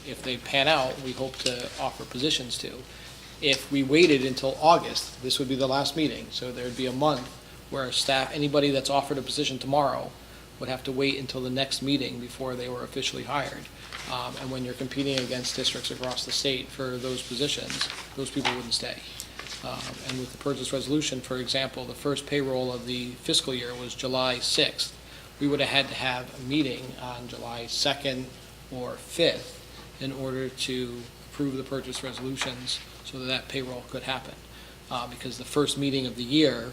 S4: if they pan out, we hope to offer positions to. If we waited until August, this would be the last meeting, so there'd be a month where staff, anybody that's offered a position tomorrow would have to wait until the next meeting before they were officially hired. And when you're competing against districts across the state for those positions, those people wouldn't stay. And with the purchase resolution, for example, the first payroll of the fiscal year was July 6th. We would have had to have a meeting on July 2nd or 5th in order to approve the purchase resolutions so that that payroll could happen. Because the first meeting of the year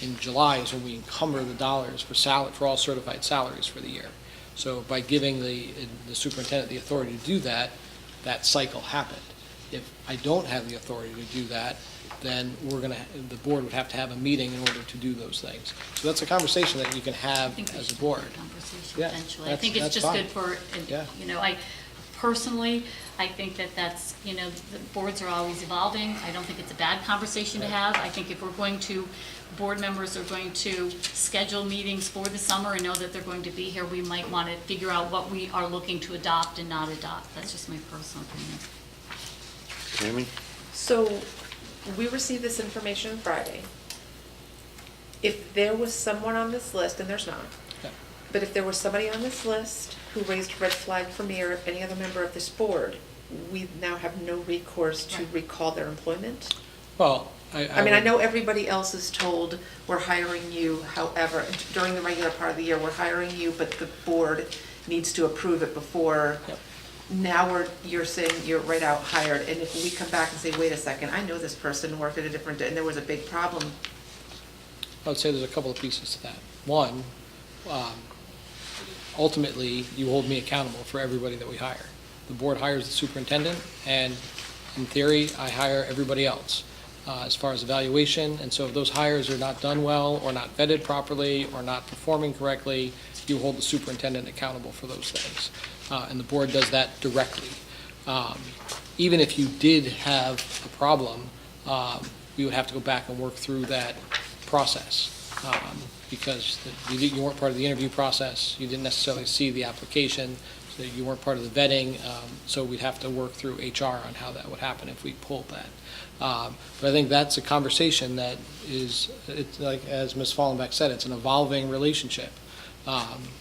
S4: in July is when we encumber the dollars for all certified salaries for the year. So by giving the superintendent the authority to do that, that cycle happened. If I don't have the authority to do that, then the board would have to have a meeting in order to do those things. So that's a conversation that you can
S6: I
S4: have
S6: think we
S4: as a
S6: should have
S4: board.
S6: a conversation
S4: Yeah,
S6: eventually. I
S4: that's-
S6: think it's
S4: that's
S6: just
S4: fine.
S6: good for,
S4: Yeah.
S6: I personally, I think that's, the boards are always evolving. I don't think it's a bad conversation to have. I think if we're going to, board members are going to schedule meetings for the summer and know that they're going to be here, we might want to figure out what we are looking to adopt and not adopt. That's just my personal opinion.
S1: Tammy?
S3: So, we received this information Friday. If there was someone on this list, and there's not,
S4: Yeah.
S3: but if there was somebody on this list who raised a red flag for me or any other member of this board, we now have no recourse to
S6: Right.
S3: recall their employment?
S4: Well,
S3: I mean, I know everybody else is told, we're hiring you, however, during the regular part of the year, we're hiring you, but the board needs to approve it before.
S4: Yep.
S3: Now you're saying you're right out hired, and if we come back and say, wait a second, I know this person worked at a different, and there was a big problem.
S4: I would say there's a couple of pieces to that. One, ultimately, you hold me accountable for everybody that we hire. The board hires the superintendent, and in theory, I hire everybody else as far as evaluation. And so if those hires are not done well, or not vetted properly, or not performing correctly, you hold the superintendent accountable for those things. And the board does that directly. Even if you did have a problem, we would have to go back and work through that process. Because you weren't part of the interview process, you didn't necessarily see the application, so you weren't part of the vetting, so we'd have to work through HR on how that would happen if we pulled that. But I think that's a conversation that is, it's like, as Ms. Fallenbeck said, it's an evolving relationship.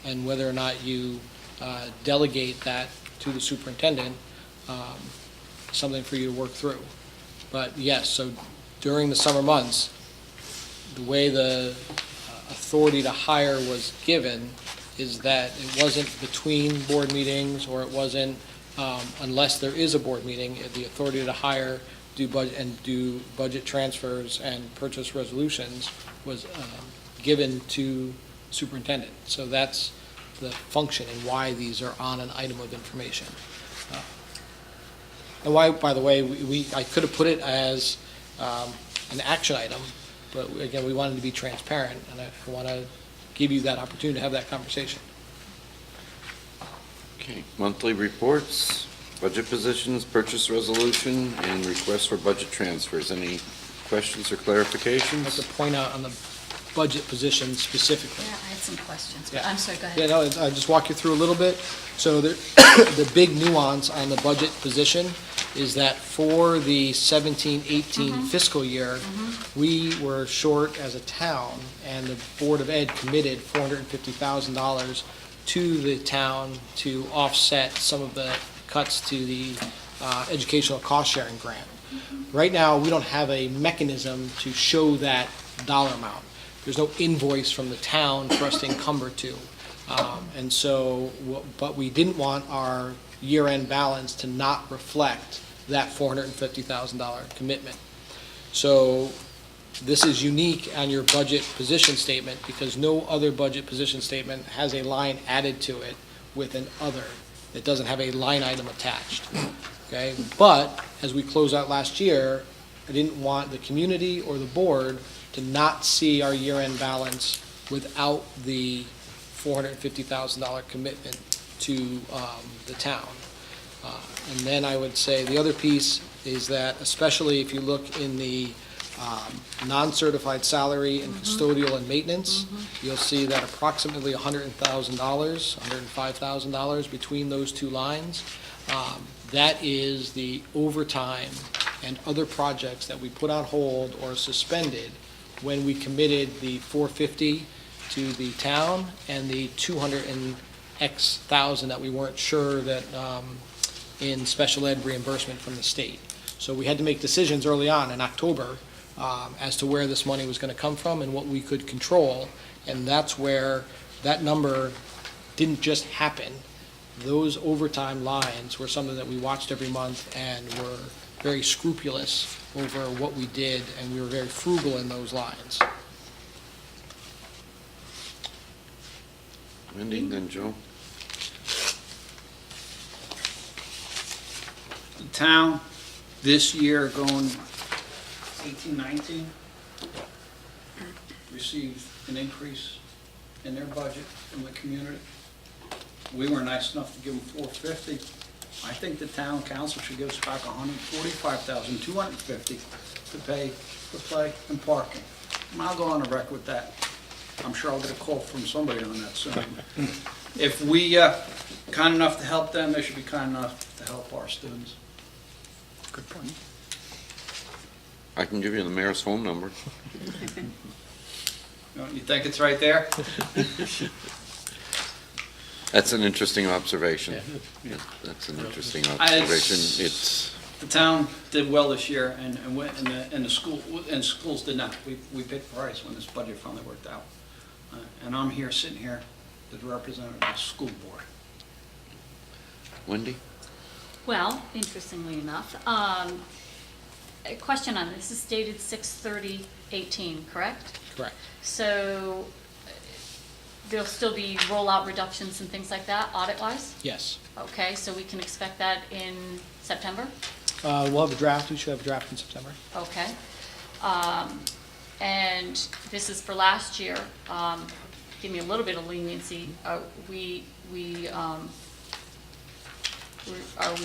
S4: And whether or not you delegate that to the superintendent, something for you to work through. But yes, so during the summer months, the way the authority to hire was given is that it wasn't between board meetings, or it wasn't, unless there is a board meeting, the authority to hire, do budget transfers and purchase resolutions was given to superintendent. So that's the function and why these are on an item of information. And why, by the way, I could have put it as an action item, but again, we wanted to be transparent, and I want to give you that opportunity to have that conversation.
S1: Okay, monthly reports, budget positions, purchase resolution, and requests for budget transfers. Any questions or
S4: I'd like
S1: clarifications?
S4: to point out on the budget position specifically.
S6: Yeah, I had some questions, but
S4: Yeah.
S6: I'm sorry, go
S4: Yeah,
S6: ahead.
S4: no, I'll just walk you through a little bit. So the big nuance on the budget position is that for the 17-18 fiscal year, we were short as a town, and the Board of Ed committed $450,000 to the town to offset some of the cuts to the educational cost-sharing grant. Right now, we don't have a mechanism to show that dollar amount. There's no invoice from the town for us to encumber to. And so, but we didn't want our year-end balance to not reflect that $450,000 commitment. So this is unique on your budget position statement because no other budget position statement has a line added to it with an other. It doesn't have a line item attached, okay? But as we close out last year, I didn't want the community or the board to not see our year-end balance without the $450,000 commitment to the town. And then I would say the other piece is that, especially if you look in the non-certified salary and custodial and maintenance, you'll see that approximately $100,000, $105,000 between those two lines. That is the overtime and other projects that we put on hold or suspended when we committed the $450,000 to the town and the 200 and X thousand that we weren't sure that in special ed reimbursement from the state. So we had to make decisions early on in October as to where this money was going to come from and what we could control. And that's where that number didn't just happen. Those overtime lines were something that we watched every month and were very scrupulous over what we did, and we were very frugal in those lines.
S1: Wendy, then Joe?
S10: The town this year going 18-19 received an increase in their budget from the community. We were nice enough to give them $450,000. I think the town council should give us back $145,250 to pay for play and parking. And I'll go on the record with that. I'm sure I'll get a call from somebody on that soon. If we kind enough to help them, they should be kind enough to help our students.
S5: Good point.
S1: I can give you the mayor's phone number.
S10: You think it's right there?
S1: That's an interesting observation.
S12: Yeah.
S1: That's an interesting
S10: I-
S1: observation. It's,
S10: The town did well this year, and the schools did not. We paid the price when this budget finally worked out. And I'm here, sitting here, as representative of the school board.
S1: Wendy?
S6: Well, interestingly enough, a question on this, is dated 6/30/18, correct?
S4: Correct.
S6: So there'll still be rollout reductions and things like that, audit-wise?
S4: Yes.
S6: Okay, so we can expect that in September?
S4: We'll have a draft. We should have a draft in September.
S6: Okay. And this is for last year. Give me a little bit of leniency. Are we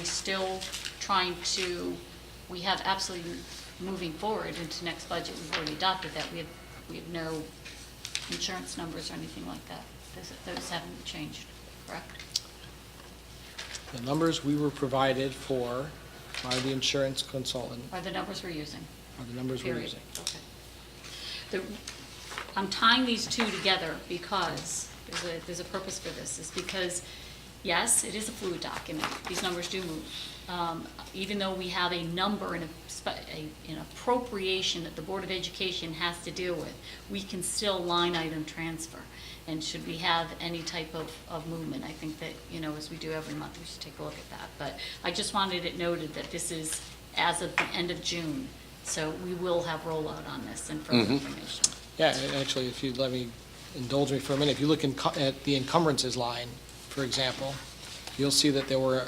S6: still trying to, we have absolutely, moving forward into next budget, we've already adopted that. We have no insurance numbers or anything like that. Those haven't changed, correct?
S4: The numbers we were provided for by the insurance consultant
S6: Are the numbers we're using?
S4: are the numbers we're
S6: Period.
S4: using.
S6: Okay. I'm tying these two together because there's a purpose for this, is because, yes, it is a fluid document. These numbers do move. Even though we have a number and an appropriation that the Board of Education has to deal with, we can still line item transfer. And should we have any type of movement, I think that, as we do every month, we should take a look at that. But I just wanted it noted that this is as of the end of June, so we will have rollout on this and further information.
S4: Yeah, and actually, if you'd let me indulge me for a minute, if you look at the encumbrances line, for example, you'll see that there were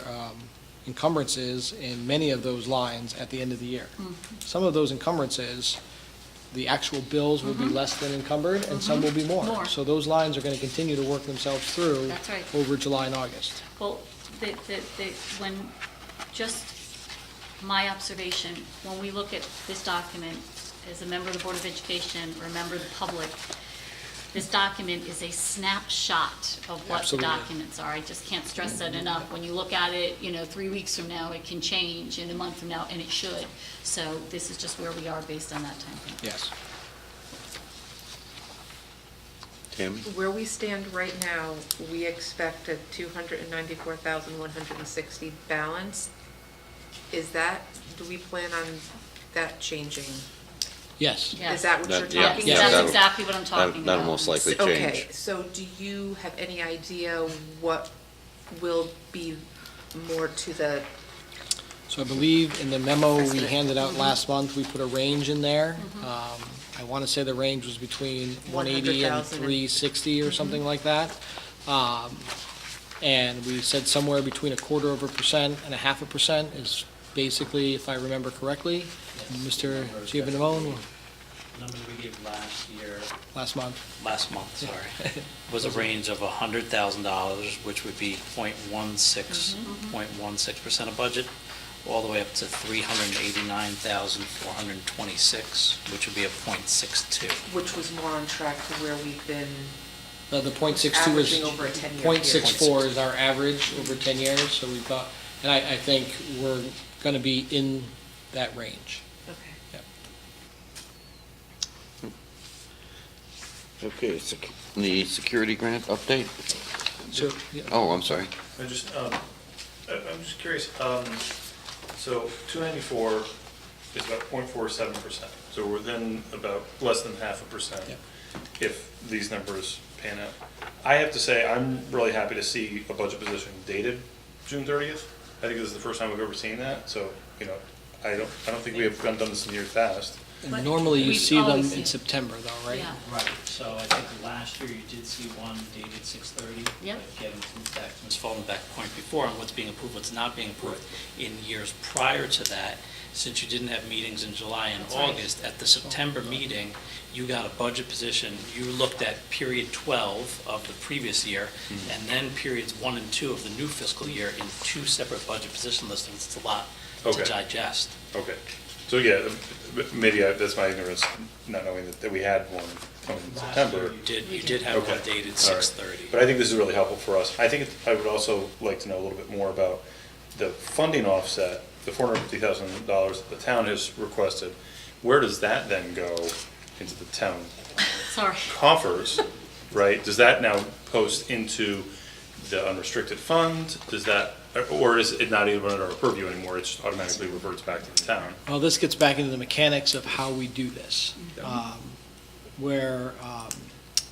S4: encumbrances in many of those lines at the end of the year. Some of those encumbrances, the actual bills will be less than encumbered, and some will be more.
S6: More.
S4: So those lines are going to continue to work themselves through
S6: That's right.
S4: over July and August.
S6: Well, when, just my observation, when we look at this document, as a member of the Board of Education or a member of the public, this document is a snapshot of what
S4: Absolutely.
S6: the documents are. I just can't stress that enough. When you look at it, 3 weeks from now, it can change, in a month from now, and it should. So this is just where we are based on that time frame.
S4: Yes.
S1: Tammy?
S3: Where we stand right now, we expect a $294,160 balance. Do we plan on that changing?
S4: Yes.
S6: Yes.
S3: Is that what you're
S1: That- yeah,
S3: talking
S1: yeah,
S3: about?
S6: That's
S1: that'll-
S6: exactly what I'm talking about.
S1: That'll most likely
S3: Okay,
S1: change.
S3: so do you have any idea what will be more to the
S4: So I believe in the memo we handed out last month, we put a range in there. I want to say the range was between 180 and
S8: 100,000.
S4: 360 or something like that. And we said somewhere between 1/4% and 1/2% is basically, if I remember correctly, Mr. Giovanni,
S13: The numbers we gave last year,
S4: last month.
S13: last month, sorry, was a range of $100,000, which would be 0.16% of budget, all the way up to $389,426, which would be a 0.62.
S3: Which was more on track to where we've been
S4: The .62 is,
S3: averaging over a 10-year period.
S4: .64 is our average over 10 years, so we thought, and I think we're going to be in that range.
S3: Okay.
S1: Okay, the security grant update?
S4: So, yeah.
S1: Oh, I'm sorry.
S12: I'm just curious, so 294 is about 0.47%, so we're within about less than 0.5%
S4: Yep.
S12: if these numbers pan out. I have to say, I'm really happy to see a budget position dated June 30th. I think this is the first time we've ever seen that, so, I don't think we have done this in years past.
S4: And
S6: But
S4: normally you
S6: we've
S4: see them
S6: always
S4: in
S6: seen-
S4: September though, right?
S6: Yeah.
S13: Right, so I think last year you did see one dated 6/30.
S6: Yep.
S13: But getting back to Ms. Fallenbach's point before on what's being approved, what's not being approved. In years prior to that, since you didn't have meetings in July and
S6: That's right.
S13: August, at the September meeting, you got a budget position, you looked at period 12 of the previous year, and then periods 1 and 2 of the new fiscal year in 2 separate budget position listings. It's a lot to
S12: Okay.
S13: digest.
S12: Okay, so yeah, maybe that's my ignorance, not knowing that we had one coming in September.
S13: You did have one
S12: Okay.
S13: dated
S12: All right.
S13: 6/30.
S12: But I think this is really helpful for us. I think I would also like to know a little bit more about the funding offset, the $450,000 that the town has requested. Where does that then go into the town
S6: Sorry.
S12: coffers, right? Does that now post into the unrestricted fund? Does that, or is it not even under our purview anymore? It just automatically reverts back to the town?
S4: Well, this gets back into the mechanics of how we do this. Where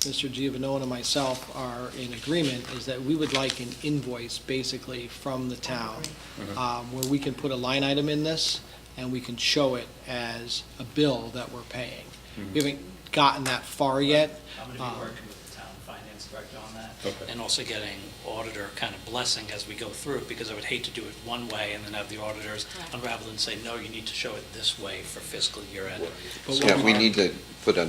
S4: Mr. Giovanni and myself are in agreement is that we would like an invoice basically from the town, where we can put a line item in this and we can show it as a bill that we're paying. We haven't gotten that far yet.
S13: I'm going to be working with the town finance director on that.
S12: Okay.
S13: And also getting auditor kind of blessing as we go through it, because I would hate to do it one way and then have the auditors unravel and say, no, you need to show it this way for fiscal year end.
S4: But
S1: Yeah, we need to put a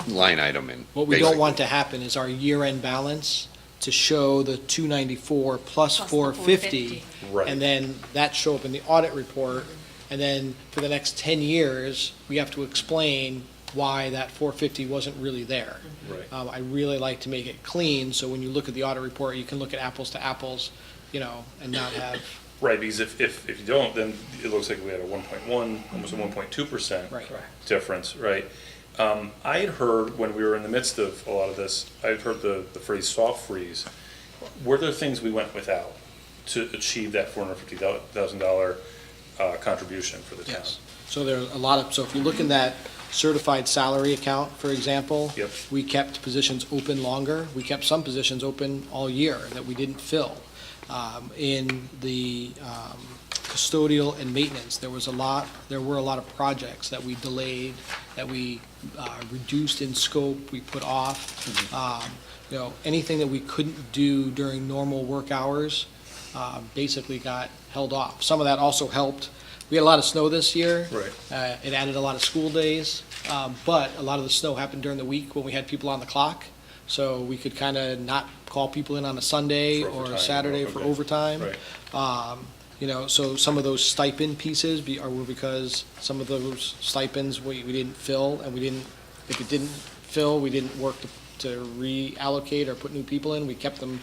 S1: line item in.
S4: What we don't
S1: basically.
S4: want to happen is our year-end balance to show the 294 plus
S6: Plus the
S4: 450.
S12: Right.
S4: And then that show up in the audit report, and then for the next 10 years, we have to explain why that 450 wasn't really there.
S12: Right.
S4: I really like to make it clean, so when you look at the audit report, you can look at apples to apples, and not have,
S12: Right, because if you don't, then it looks like we had a 1.1, almost a 1.2%
S4: right.
S12: difference, right? I had heard, when we were in the midst of a lot of this, I had heard the phrase soft freeze. Were there things we went without to achieve that $450,000 contribution for the town?
S4: Yes. So there are a lot of, so if you look in that certified salary account, for example.
S12: Yep.
S4: We kept positions open longer. We kept some positions open all year that we didn't fill. In the custodial and maintenance, there were a lot of projects that we delayed, that we reduced in scope, we put off. Anything that we couldn't do during normal work hours basically got held off. Some of that also helped. We had a lot of snow this year.
S12: Right.
S4: It added a lot of school days, but a lot of the snow happened during the week when we had people on the clock. So we could kind of not call people in on a Sunday
S12: For
S4: or
S12: overtime,
S4: a Saturday for
S12: okay.
S4: overtime.
S12: Right.
S4: So some of those stipend pieces were because some of those stipends we didn't fill, and if it didn't fill, we didn't work to reallocate or put new people in. We kept them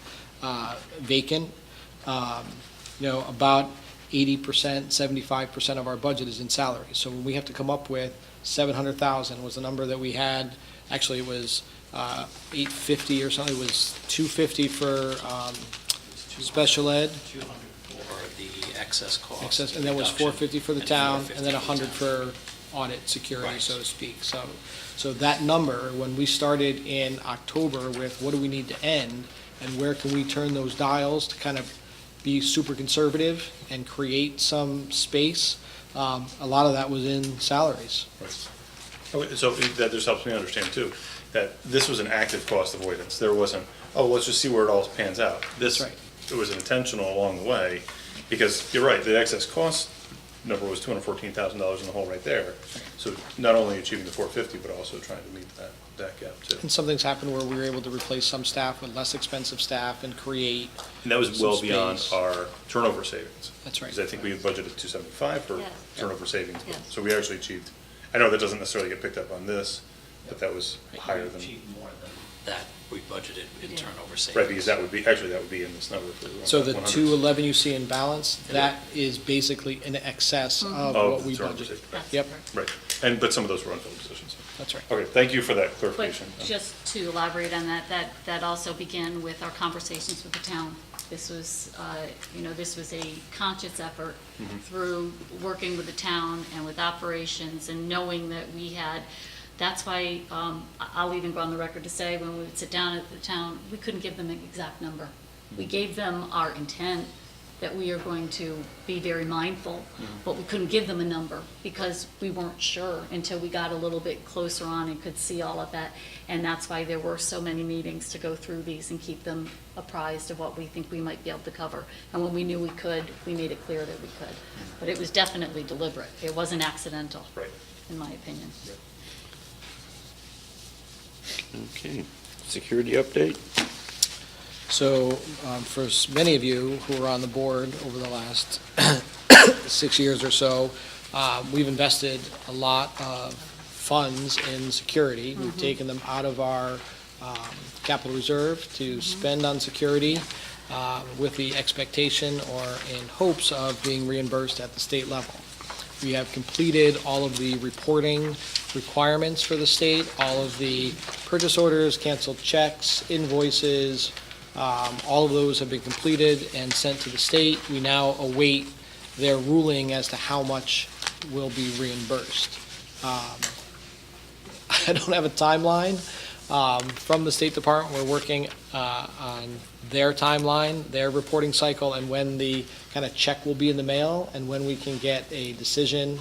S4: vacant. About 80%, 75% of our budget is in salaries. So when we have to come up with 700,000 was the number that we had. Actually, it was 850 or something. It was 250 for special ed,
S13: 200 for the excess cost.
S4: excess, and then was
S13: reduction,
S4: 450 for the
S13: and
S4: town,
S13: 450
S4: and then
S13: for the
S4: 100
S13: town.
S4: for audit security,
S13: Right.
S4: so to speak. So that number, when we started in October with what do we need to end, and where can we turn those dials to kind of be super conservative and create some space. A lot of that was in salaries.
S12: Okay, so that just helps me understand too, that this was an active cost avoidance. There wasn't, oh, let's just see where it all pans out. This,
S4: That's right.
S12: it was intentional along the way, because you're right, the excess cost number was $214,000 in the hole right there. So not only achieving the 450, but also trying to meet that gap too.
S4: And some things happened where we were able to replace some staff with less expensive staff and create.
S12: And that was
S4: some
S12: well beyond
S4: space.
S12: our turnover savings.
S4: That's right.
S12: Because I think we had budgeted 275 for
S6: Yes.
S12: turnover savings.
S6: Yes.
S12: So we actually achieved, I know that doesn't necessarily get picked up on this, but that was higher than,
S13: Achieved more than that we budgeted in
S6: Yeah.
S13: turnover savings.
S12: right, because that would be, actually, that would be in this number. If we were on
S4: So the
S12: 100.
S4: 211 you see in balance, that is basically in excess of
S12: Of
S4: what we
S12: turnover
S4: budgeted.
S12: savings.
S6: That's
S4: Yep,
S12: Right, and, but some of those were unfilled positions.
S4: that's right.
S12: Okay, thank you for that
S6: But
S12: clarification.
S6: just to elaborate on that, that also began with our conversations with the town. This was, this was a conscious effort through working with the town and with operations and knowing that we had, that's why, I'll even go on the record to say, when we would sit down at the town, we couldn't give them an exact number. We gave them our intent, that we are going to be very mindful, but we couldn't give them a number because we weren't sure until we got a little bit closer on and could see all of that. And that's why there were so many meetings to go through these and keep them apprised of what we think we might be able to cover. And when we knew we could, we made it clear that we could. But it was definitely deliberate. It wasn't accidental,
S12: Right.
S6: in my opinion.
S1: Okay, security update?
S4: So for many of you who are on the board over the last 6 years or so, we've invested a lot of funds in security. We've taken them out of our capital reserve to spend on security with the expectation or in hopes of being reimbursed at the state level. We have completed all of the reporting requirements for the state, all of the purchase orders, canceled checks, invoices, all of those have been completed and sent to the state. We now await their ruling as to how much will be reimbursed. I don't have a timeline from the State Department. We're working on their timeline, their reporting cycle, and when the kind of check will be in the mail and when we can get a decision.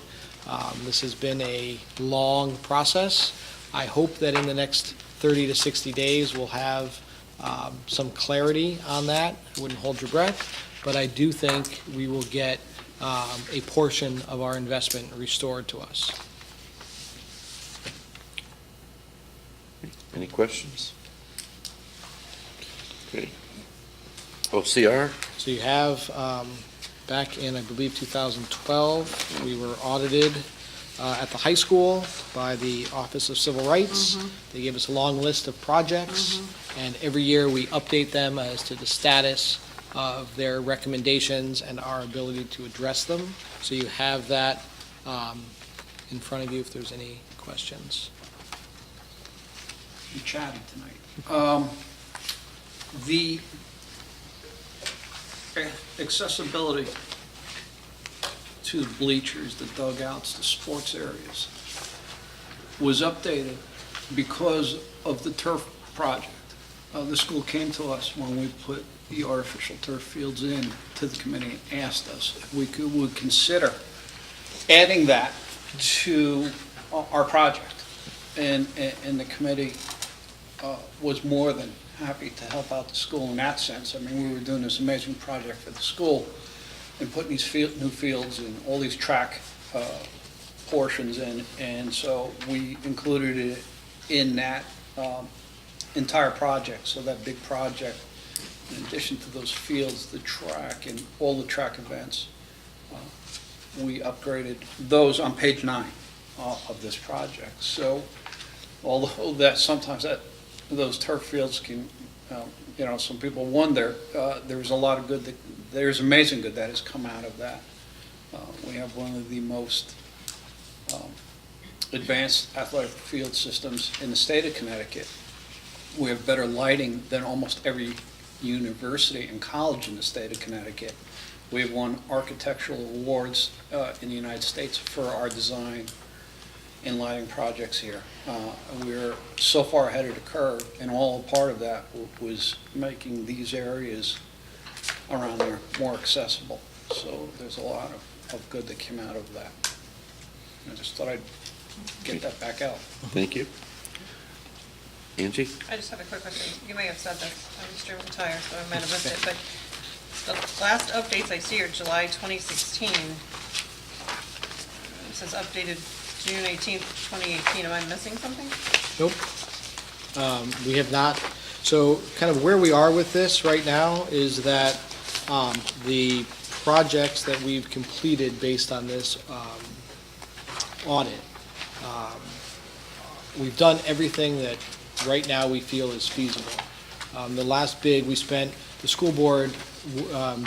S4: This has been a long process. I hope that in the next 30 to 60 days, we'll have some clarity on that. I wouldn't hold your breath, but I do think we will get a portion of our investment restored to us.
S1: Any questions? Okay. OCR?
S4: So you have, back in, I believe, 2012, we were audited at the high school by the Office of Civil Rights. They gave us a long list of projects, and every year we update them as to the status of their recommendations and our ability to address them. So you have that in front of you if there's any questions.
S10: You chatted tonight. The accessibility to the bleachers, the dugouts, the sports areas was updated because of the turf project. The school came to us when we put the artificial turf fields in to the committee and asked us if we would consider adding that to our project. And the committee was more than happy to help out the school in that sense. I mean, we were doing this amazing project for the school and putting these new fields and all these track portions in, and so we included it in that entire project. So that big project, in addition to those fields, the track and all the track events, we upgraded those on page 9 of this project. So although that sometimes those turf fields can, some people wonder, there's a lot of good, there's amazing good that has come out of that. We have one of the most advanced athletic field systems in the state of Connecticut. We have better lighting than almost every university and college in the state of Connecticut. We have won architectural awards in the United States for our design and lighting projects here. We're so far ahead of the curve, and all part of that was making these areas around there more accessible. So there's a lot of good that came out of that. I just thought I'd get that back out.
S1: Thank you. Angie?
S7: I just have a quick question. You may have said this, I was driven tired, so I might have missed it, but the last updates I see are July 2016. It says updated June 18th, 2018. Am I missing something?
S4: Nope. We have not. So kind of where we are with this right now is that the projects that we've completed based on this audit, we've done everything that right now we feel is feasible. The last bid we spent, the school board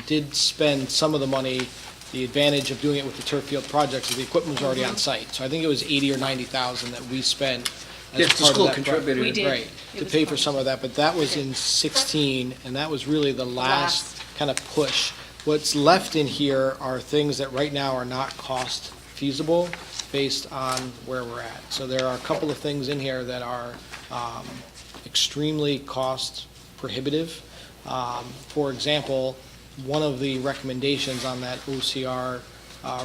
S4: did spend some of the money. The advantage of doing it with the turf field projects is the equipment was already on site. So I think it was 80 or 90,000 that we spent as
S10: Yes, the
S4: part of
S10: school
S4: that
S10: contributed.
S6: We did.
S4: Right,
S6: It
S4: to
S6: was
S4: pay for
S6: fun.
S4: some of that, but that was in 16, and that was really the last kind of push. What's left in here are things that right now are not cost feasible based on where we're at. So there are a couple of things in here that are extremely cost prohibitive. For example, one of the recommendations on that OCR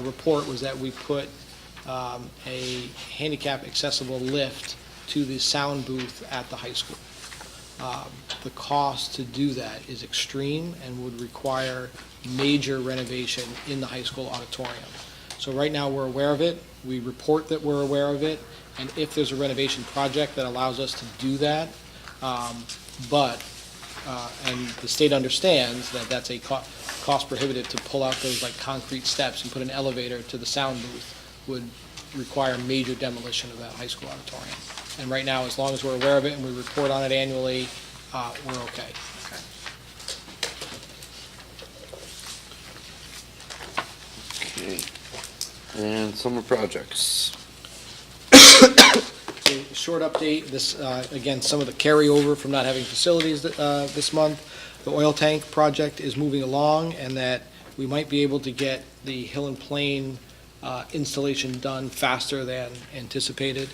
S4: report was that we put a handicap accessible lift to the sound booth at the high school. The cost to do that is extreme and would require major renovation in the high school auditorium. So right now, we're aware of it, we report that we're aware of it, and if there's a renovation project that allows us to do that, and the state understands that that's a cost prohibitive to pull out those like concrete steps and put an elevator to the sound booth would require major demolition of that high school auditorium. And right now, as long as we're aware of it and we report on it annually, we're okay.
S1: Okay. And summer projects.
S4: A short update, this, again, some of the carryover from not having facilities this month. The oil tank project is moving along, and that we might be able to get the Hill and Plain installation done faster than anticipated.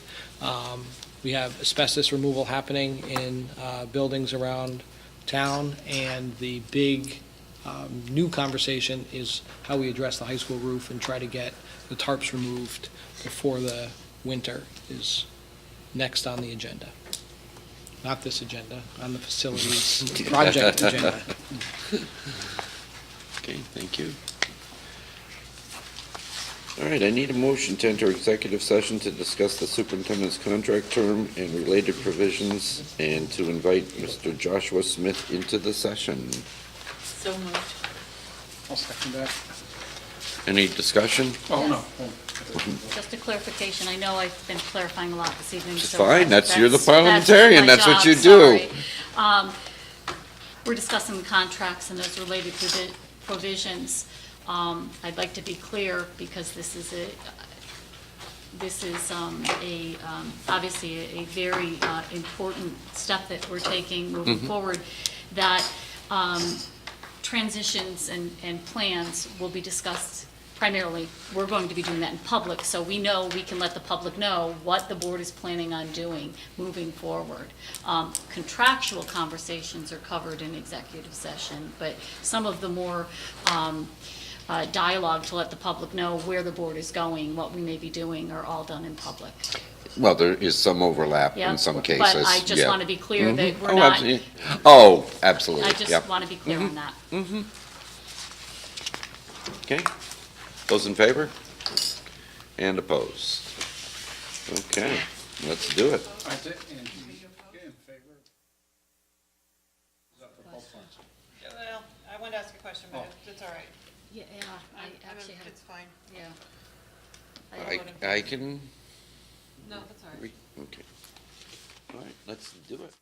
S4: We have asbestos removal happening in buildings around town, and the big new conversation is how we address the high school roof and try to get the tarps removed before the winter is next on the agenda. Not this agenda, on the facilities project agenda.
S1: Okay, thank you. All right, I need a motion to enter executive session to discuss the superintendent's contract term and related provisions, and to invite Mr. Joshua Smith into the session.
S8: So moved.
S10: I'll second that.
S1: Any discussion?
S10: Oh, no.
S6: Just a clarification, I know I've been clarifying a lot this evening.
S1: It's
S6: so
S1: fine. You're the
S6: that's
S1: parliamentarian.
S6: my
S1: That's what
S6: job,
S1: you do.
S6: sorry. We're discussing the contracts and those related provisions. I'd like to be clear, because this is obviously a very important step that we're taking moving forward, that transitions and plans will be discussed primarily. We're going to be doing that in public, so we know, we can let the public know what the board is planning on doing moving forward. Contractual conversations are covered in executive session, but some of the more dialogue to let the public know where the board is going, what we may be doing, are all done in public.
S1: Well, there is some overlap
S6: Yeah,
S1: in some cases.
S6: but I just
S1: yeah.
S6: want to be clear that we're
S1: Oh,
S6: not,
S1: absolutely. Oh, absolutely.
S6: I
S1: Yep.
S6: just want to be clear on that.
S1: Okay. Those in favor? And opposed? Okay, let's do it.
S10: I think, Angie, in favor? Is that for both parts?
S7: Well, I wanted to ask a question, but it's all right.
S6: Yeah, I actually have,
S7: It's fine.
S6: yeah.
S1: I can,
S7: No, that's all right.
S1: okay. All right, let's do it.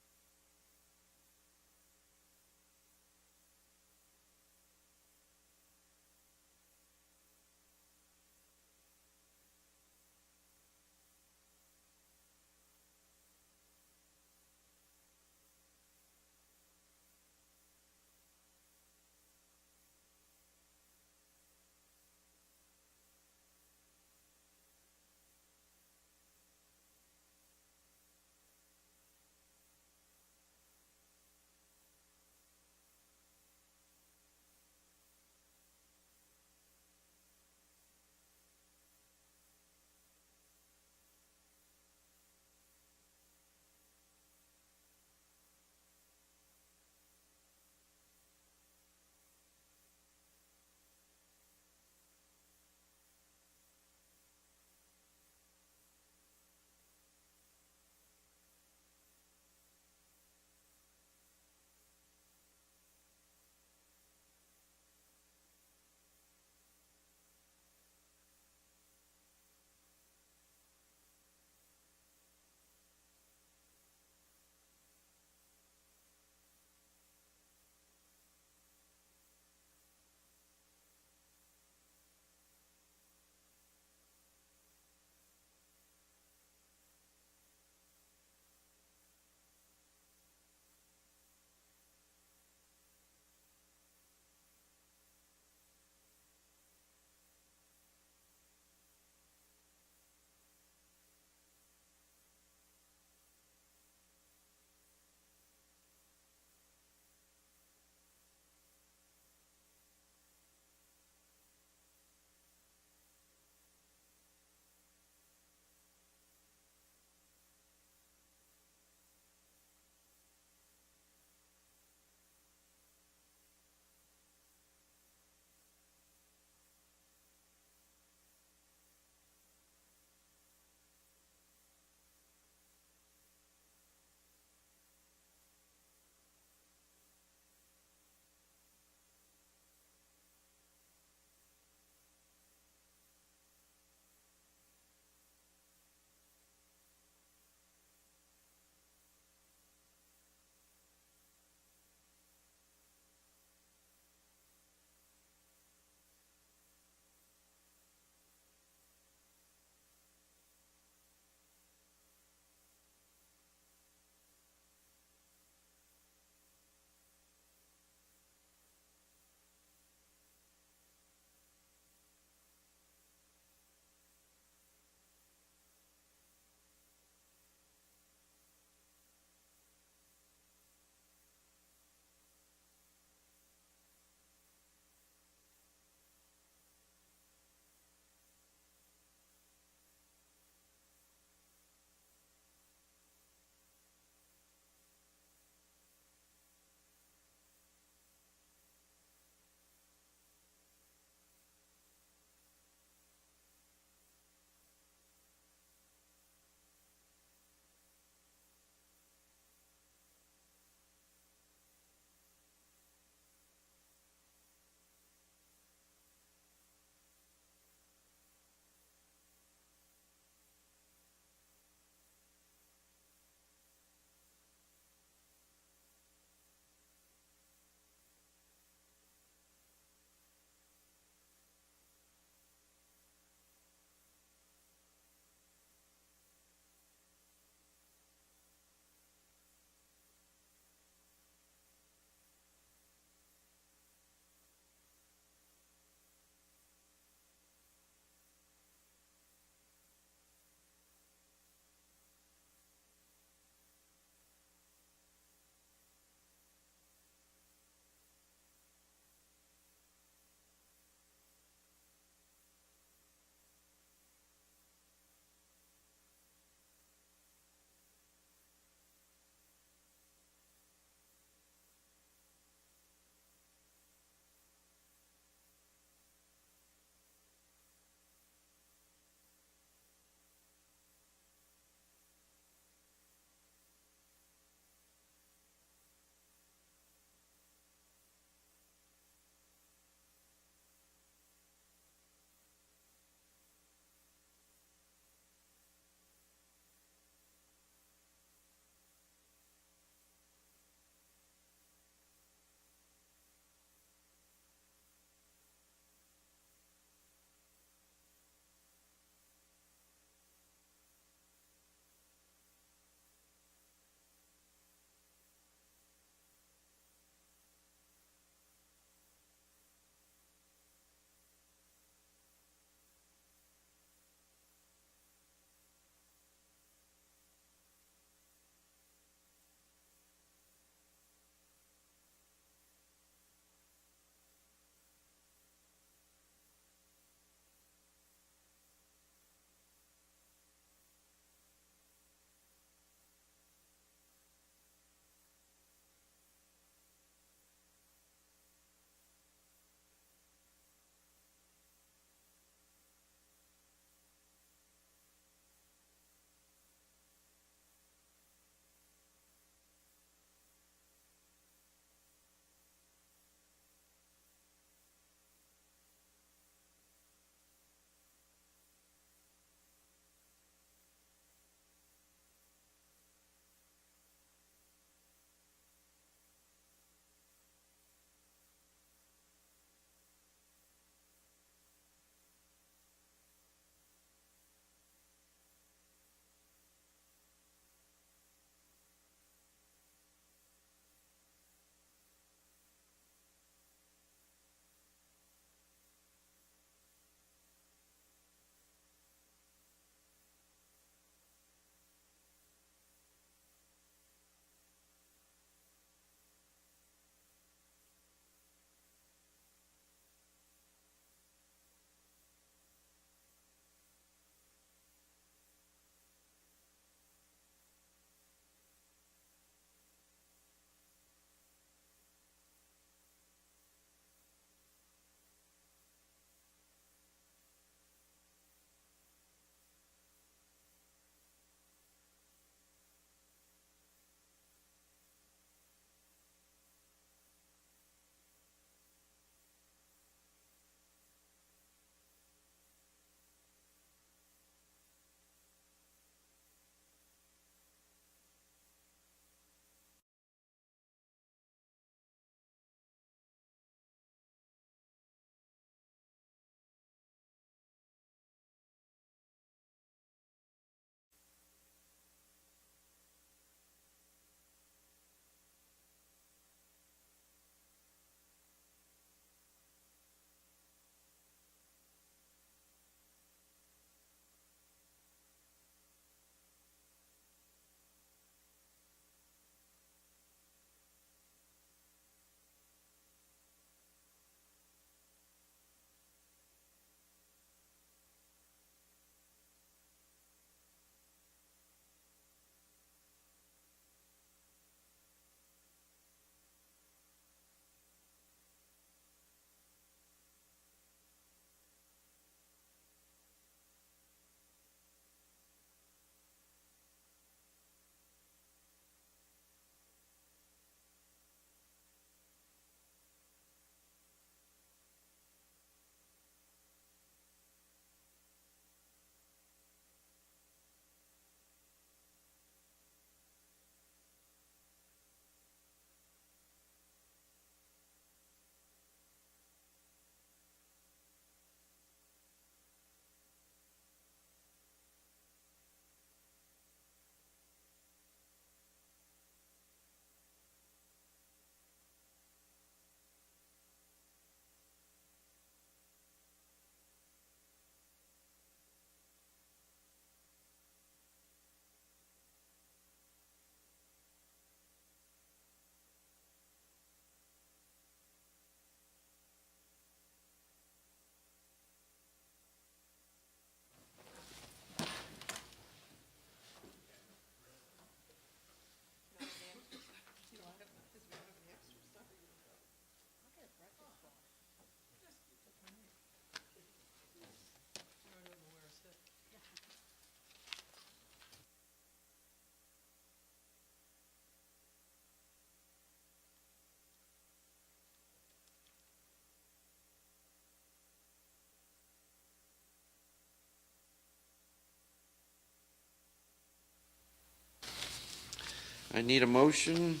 S1: I need a motion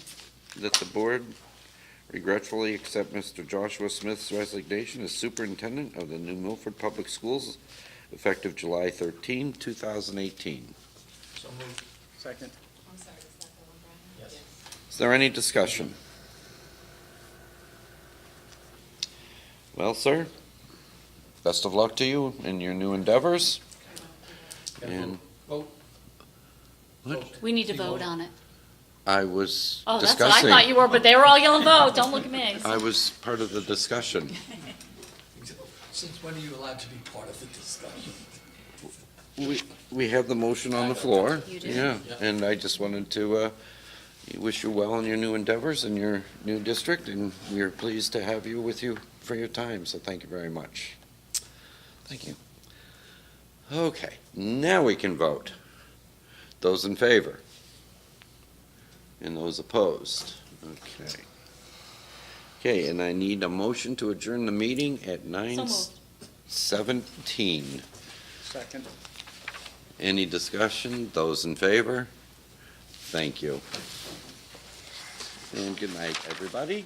S1: that the board regretfully accept Mr. Joshua Smith's resignation as superintendent of the New Milford Public Schools effective July 13, 2018.
S9: So moved.
S5: Second.
S11: I'm sorry, is that the one, Brian?
S9: Yes.
S1: Is there any discussion? Well, sir, best of luck to you in your new endeavors. And
S10: Vote.
S1: what?
S6: We need to vote on it.
S1: I was
S6: Oh, that's what I
S1: discussing.
S6: thought you were, but they were all yelling vote. Don't look at me.
S1: I was part of the discussion.
S9: Since when are you allowed to be part of the discussion?
S1: We have the motion on the floor.
S6: You do?
S1: Yeah, and I just wanted to wish you well in your new endeavors in your new district, and we are pleased to have you with you for your time, so thank you very much. Thank you. Okay, now we can vote. Those in favor? And those opposed? Okay. Okay, and I need a motion to adjourn the meeting at
S6: So moved.
S1: 9:17.
S5: Second.
S1: Any discussion? Those in favor? Thank you. And good night, everybody.